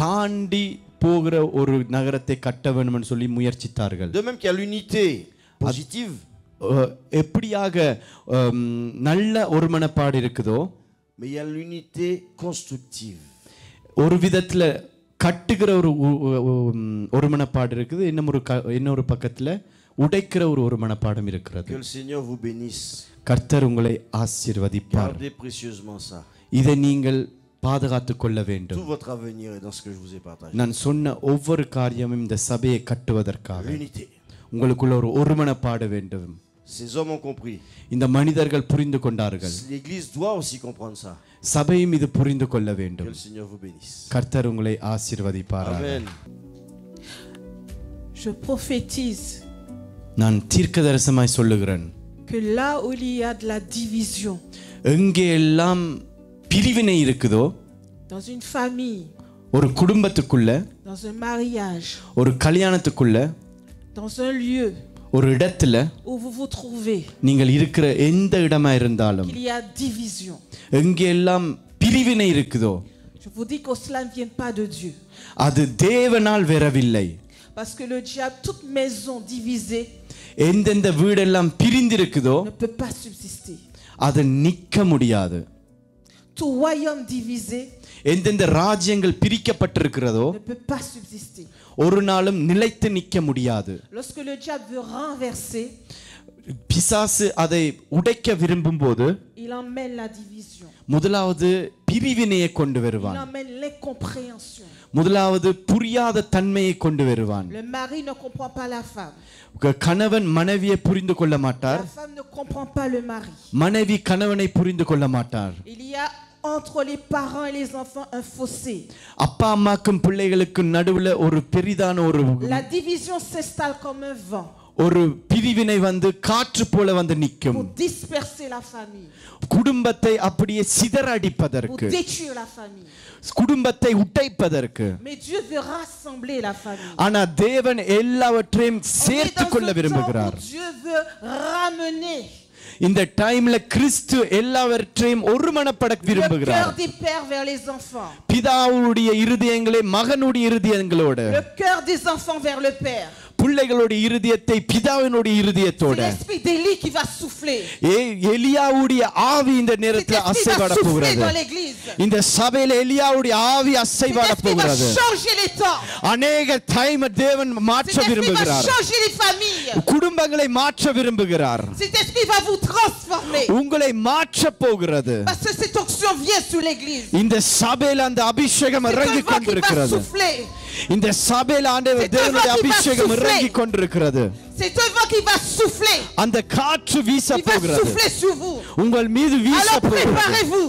தாண்டி போகிற ஒரு நகரத்தை கட்ட வேண்டும் என்று சொல்லி முயற்சித்தார்கள். De même qu'il y a l'unité positive. எப்படியாக நல்ல ஒருமனப்பாடு இருக்குதோ, mais il y a l'unité constructive. ஒரு விதத்துல கட்டுகிற ஒரு ஒருமனப்பாடு இருக்குது, இன்னொரு பக்கத்துல உடைக்கிற ஒரு மனப்பாடம் இருக்கிறது. Que le Seigneur vous bénisse. கர்த்தர் உங்களை ஆசீர்வதிப்பார். Gardez précieusement ça. இதை நீங்கள் பாதுகாத்துக் கொள்ள வேண்டும். Tout votre avenir est dans ce que je vous ai partagé. நான் சொன்ன ஒவ்வொரு காரியமும் இந்த சபையை கட்டுவதற்காக. L'unité. உங்களுக்குள்ள ஒரு ஒருமனப்பாடு வேண்டும். Ces hommes ont compris. இந்த மனிதர்கள் புரிந்து கொண்டார்கள். L'église doit aussi comprendre ça. சபையும் இது புரிந்து கொள்ள வேண்டும். Que le Seigneur vous bénisse. கர்த்தர் உங்களை ஆசீர்வதிப்பாராக. Amen. Je prophétise நான் தீர்க்கதரிசனமாய் சொல்லுகிறேன், que là où il y a de la division, எங்கே எல்லாம் பிரிவினை இருக்குதோ, dans une famille, ஒரு குடும்பத்துக்குள்ள, dans un mariage, ஒரு கல்யாணத்துக்குள்ள, dans un lieu ஒரு இடத்துல où vous vous trouvez, நீங்கள் இருக்கிற எந்த இடமா இருந்தாலும், qu'il y a division, எங்கே எல்லாம் பிரிவினை இருக்குதோ, je vous dis que cela ne vient pas de Dieu. அது தேவனால் வரவில்லை. Parce que le diable, toute maison divisée, எந்தெந்த வீடெல்லாம் பிரிந்திருக்குதோ ne peut pas subsister. அது நிக்க முடியாது. Tout royaume divisé எந்தெந்த ராஜ்யங்கள் பிரிக்கப்பட்டிருக்கிறதோ ne peut pas subsister. ஒரு நாளும் நிலைத்து நிக்க முடியாது. Lorsque le diable veut renverser, பிசாசு அதை உடைக்க விரும்பும் போது il emmène la division. முதலாவது பிரிவினையை கொண்டு Il வருவான். emmène l'incompréhension. முதலாவது புரியாத தன்மையை கொண்டு வருவான். Le mari ne comprend pas la femme. கணவன் மனைவியை புரிந்து கொள்ள மாட்டார். La femme ne comprend pas le mari. மனைவி கணவனை புரிந்து கொள்ள மாட்டார். Il y a entre les parents et les enfants un fossé. அப்பா அம்மாக்கும் பிள்ளைகளுக்கும் நடுவுல ஒரு பெரிதான ஒரு La division s'installe comme un vent ஒரு பிரிவினை வந்து காற்று போல வந்து pour நிற்கும். disperser la famille, குடும்பத்தை அப்படியே pour சிதறடிப்பதற்கு, détruire la famille. குடும்பத்தை உடைப்பதற்கு. Mais Dieu veut rassembler la famille. ஆனா தேவன் எல்லாவற்றையும் On est சேர்த்து dans கொள்ள ce temps விரும்புகிறார். où Dieu veut ramener இந்த டைம்ல கிறிஸ்து எல்லாவற்றையும் ஒருமனப்பட le விரும்புகிறார். cœur des pères vers les enfants, பிதாவுடைய இருதயங்களை மகனுடைய இருதயங்களோட, le cœur des enfants vers le père. பிள்ளைகளுடைய இருதயத்தை பிதாவினுடைய C'est இருதயத்தோட. l'esprit d'Élie qui va souffler. எலியாவுடைய ஆவி இந்த Cet நேரத்தில் esprit va அசைவாட souffler போகிறது. dans l'église. இந்த சபையில எலியாவுடைய ஆவி Cet அசைவாட esprit va போகிறது. changer les temps. அநேக டைம் தேவன் மாற்ற Cet esprit va விரும்புகிறார். changer les familles. குடும்பங்களை மாற்ற விரும்புகிறார். Cet esprit va vous transformer. உங்களை மாற்ற போகிறது. Parce que cette onction vient sur l'église. இந்த சபையில அந்த அபிஷேகம் C'est un இறங்கி vent qui va கொண்டிருக்கிறது. souffler. இந்த சபையில ஆண்டவர் தேவனுடைய அபிஷேகம் இறங்கி கொண்டிருக்கிறது. C'est un vent qui va souffler. அந்த காற்று வீச Il va போகிறது. souffler sur vous. உங்கள் மீது வீச Alors போகிறது. préparez-vous.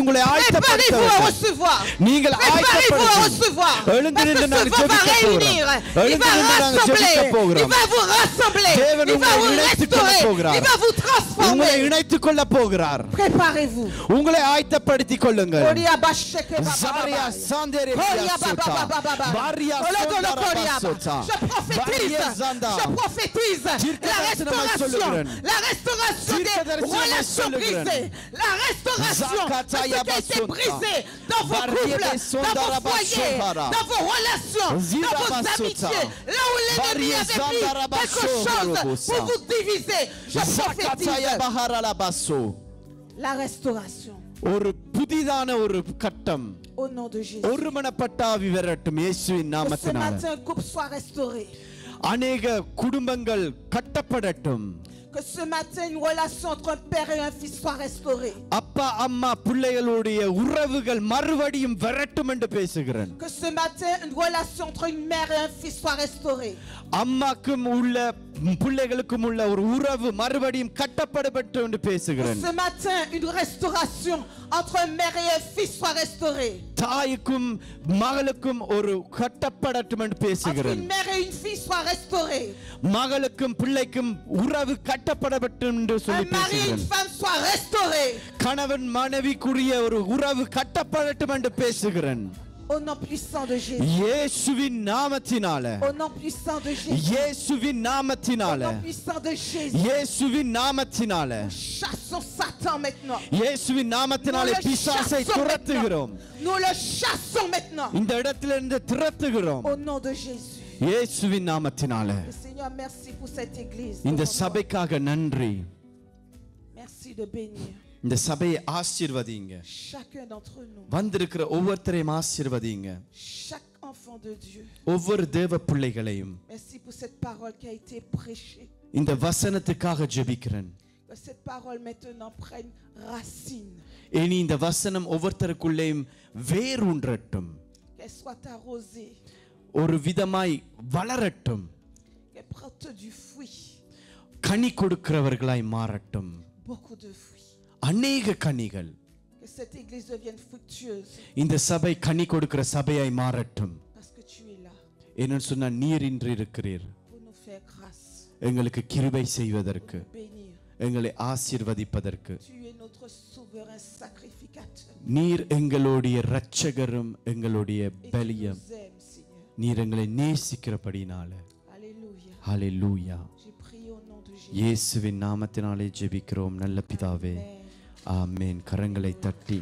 உங்களை ஆயத்தப்படுத்த Préparez-vous à வேண்டும். recevoir. நீங்கள் Préparez-vous à ஆயத்தப்படுத்த recevoir. Parce que எழுந்திருந்து ce நாங்கள் vent va ஜெபிக்க réunir. போகிறோம். Il va எழுந்திருந்து நாங்கள் rassembler. ஜெபிக்க Il போகிறோம். va vous rassembler. தேவன் Il va உங்களை vous இணைத்துக் கொள்ள restaurer. போகிறார். Il va vous உங்களை transformer. இணைத்துக் கொள்ள போகிறார். Préparez-vous. உங்களை ஆயத்தப்படுத்திக் கொள்ளுங்கள். Kolia basheke baba Zaria baba. sandere Kolia baba biasota. baba baba. Baria Kola kola sondara kolia. basota. Je prophétise. Baria zanda. Je prophétise la restauration. La restauration des relations brisées. La restauration de ce qui a été brisé dans vos couples, dans vos foyers, dans vos relations, dans vos amitiés. Là où l'ennemi avait mis quelque chose pour vous diviser. Je prophétise la restauration. ஒரு புதிதான ஒரு கட்டம். Au nom de Jésus. ஒருமனப்பட்ட ஆவி வரட்டும் இயேசுவின் Que ce நாமத்தினால. matin un couple soit restauré. அநேக குடும்பங்கள் கட்டப்படட்டும். Que ce matin une relation entre un père et un fils soit restaurée. அப்பா அம்மா பிள்ளைகளுடைய உறவுகள் மறுபடியும் வரட்டும் என்று பேசுகிறேன். Que ce matin une relation entre une mère et un fils soit restaurée. அம்மாக்கும் உள்ள பிள்ளைகளுக்கும் உள்ள ஒரு உறவு மறுபடியும் கட்டப்படப்பட்டு என்று பேசுகிறேன். Ce matin, une restauration entre mère et fils soit restaurée. தாய்க்கும் மகளுக்கும் ஒரு கட்டப்படட்டும் என்று Entre பேசுகிறேன். une mère et une fille soit restaurée. மகளுக்கும் பிள்ளைக்கும் உறவு கட்டப்படப்படும் என்று Un சொல்லி mari et பேசுகிறேன். une femme soit restaurés. கணவன் மனைவிக்குரிய ஒரு உறவு கட்டப்படட்டும் என்று பேசுகிறேன். Au nom puissant de Jésus. இயேசுவின் நாமத்தினால, Au nom puissant de Jésus. இயேசுவின் Au நாமத்தினால, nom puissant de Jésus. இயேசுவின் நாமத்தினால, Chassons Satan maintenant. இயேசுவின் நாமத்தினாலே பிசாசை துரத்துகிறோம். Nous le chassons maintenant. இந்த இடத்திலிருந்து துரத்துகிறோம் Au nom de Jésus. இயேசுவின் நாமத்தினால. Seigneur, merci pour cette église. இந்த சபைக்காக நன்றி. Merci de bénir இந்த சபையை ஆசீர்வதிங்க. chacun d'entre nous. வந்திருக்கிற ஒவ்வொருத்தரையும் ஆசீர்வதிங்க. Chaque enfant de Dieu. ஒவ்வொரு தேவ பிள்ளைகளையும். Merci pour cette parole qui a été prêchée. இந்த வசனத்துக்காக ஜெபிக்கிறேன். Que cette parole maintenant prenne racine. இனி இந்த வசனம் ஒவ்வொருத்தருக்குள்ளேயும் வேரூன்றட்டும். Qu'elle soit arrosée. ஒரு விதமாய் வளரட்டும். Qu'elle porte du fruit. கனி கொடுக்கிறவர்களாய் மாறட்டும். Beaucoup de fruits. அநேக கனிகள். Que cette église devienne fructueuse. இந்த சபை கனி கொடுக்கிற சபையாய் மாறட்டும். Parce que tu es là. என்ன சொன்னா நீர் இன்று இருக்கிறீர். Pour nous faire grâce. எங்களுக்கு கிருபை செய்வதற்கு, Bénir. எங்களை ஆசீர்வதிப்பதற்கு. Tu es notre souverain sacrificateur. நீர் எங்களுடைய இரட்சகரும் எங்களுடைய Et tu பலியம். nous aimes, Seigneur. நீர் எங்களை நேசிக்கிறபடினால. Alléluia. ஹல்லேலூயா. J'ai prié au nom de Jésus. இயேசுவின் நாமத்தினாலே ஜெபிக்கிறோம் நல்ல பிதாவே. Amen. ஆமென். கரங்களை தட்டி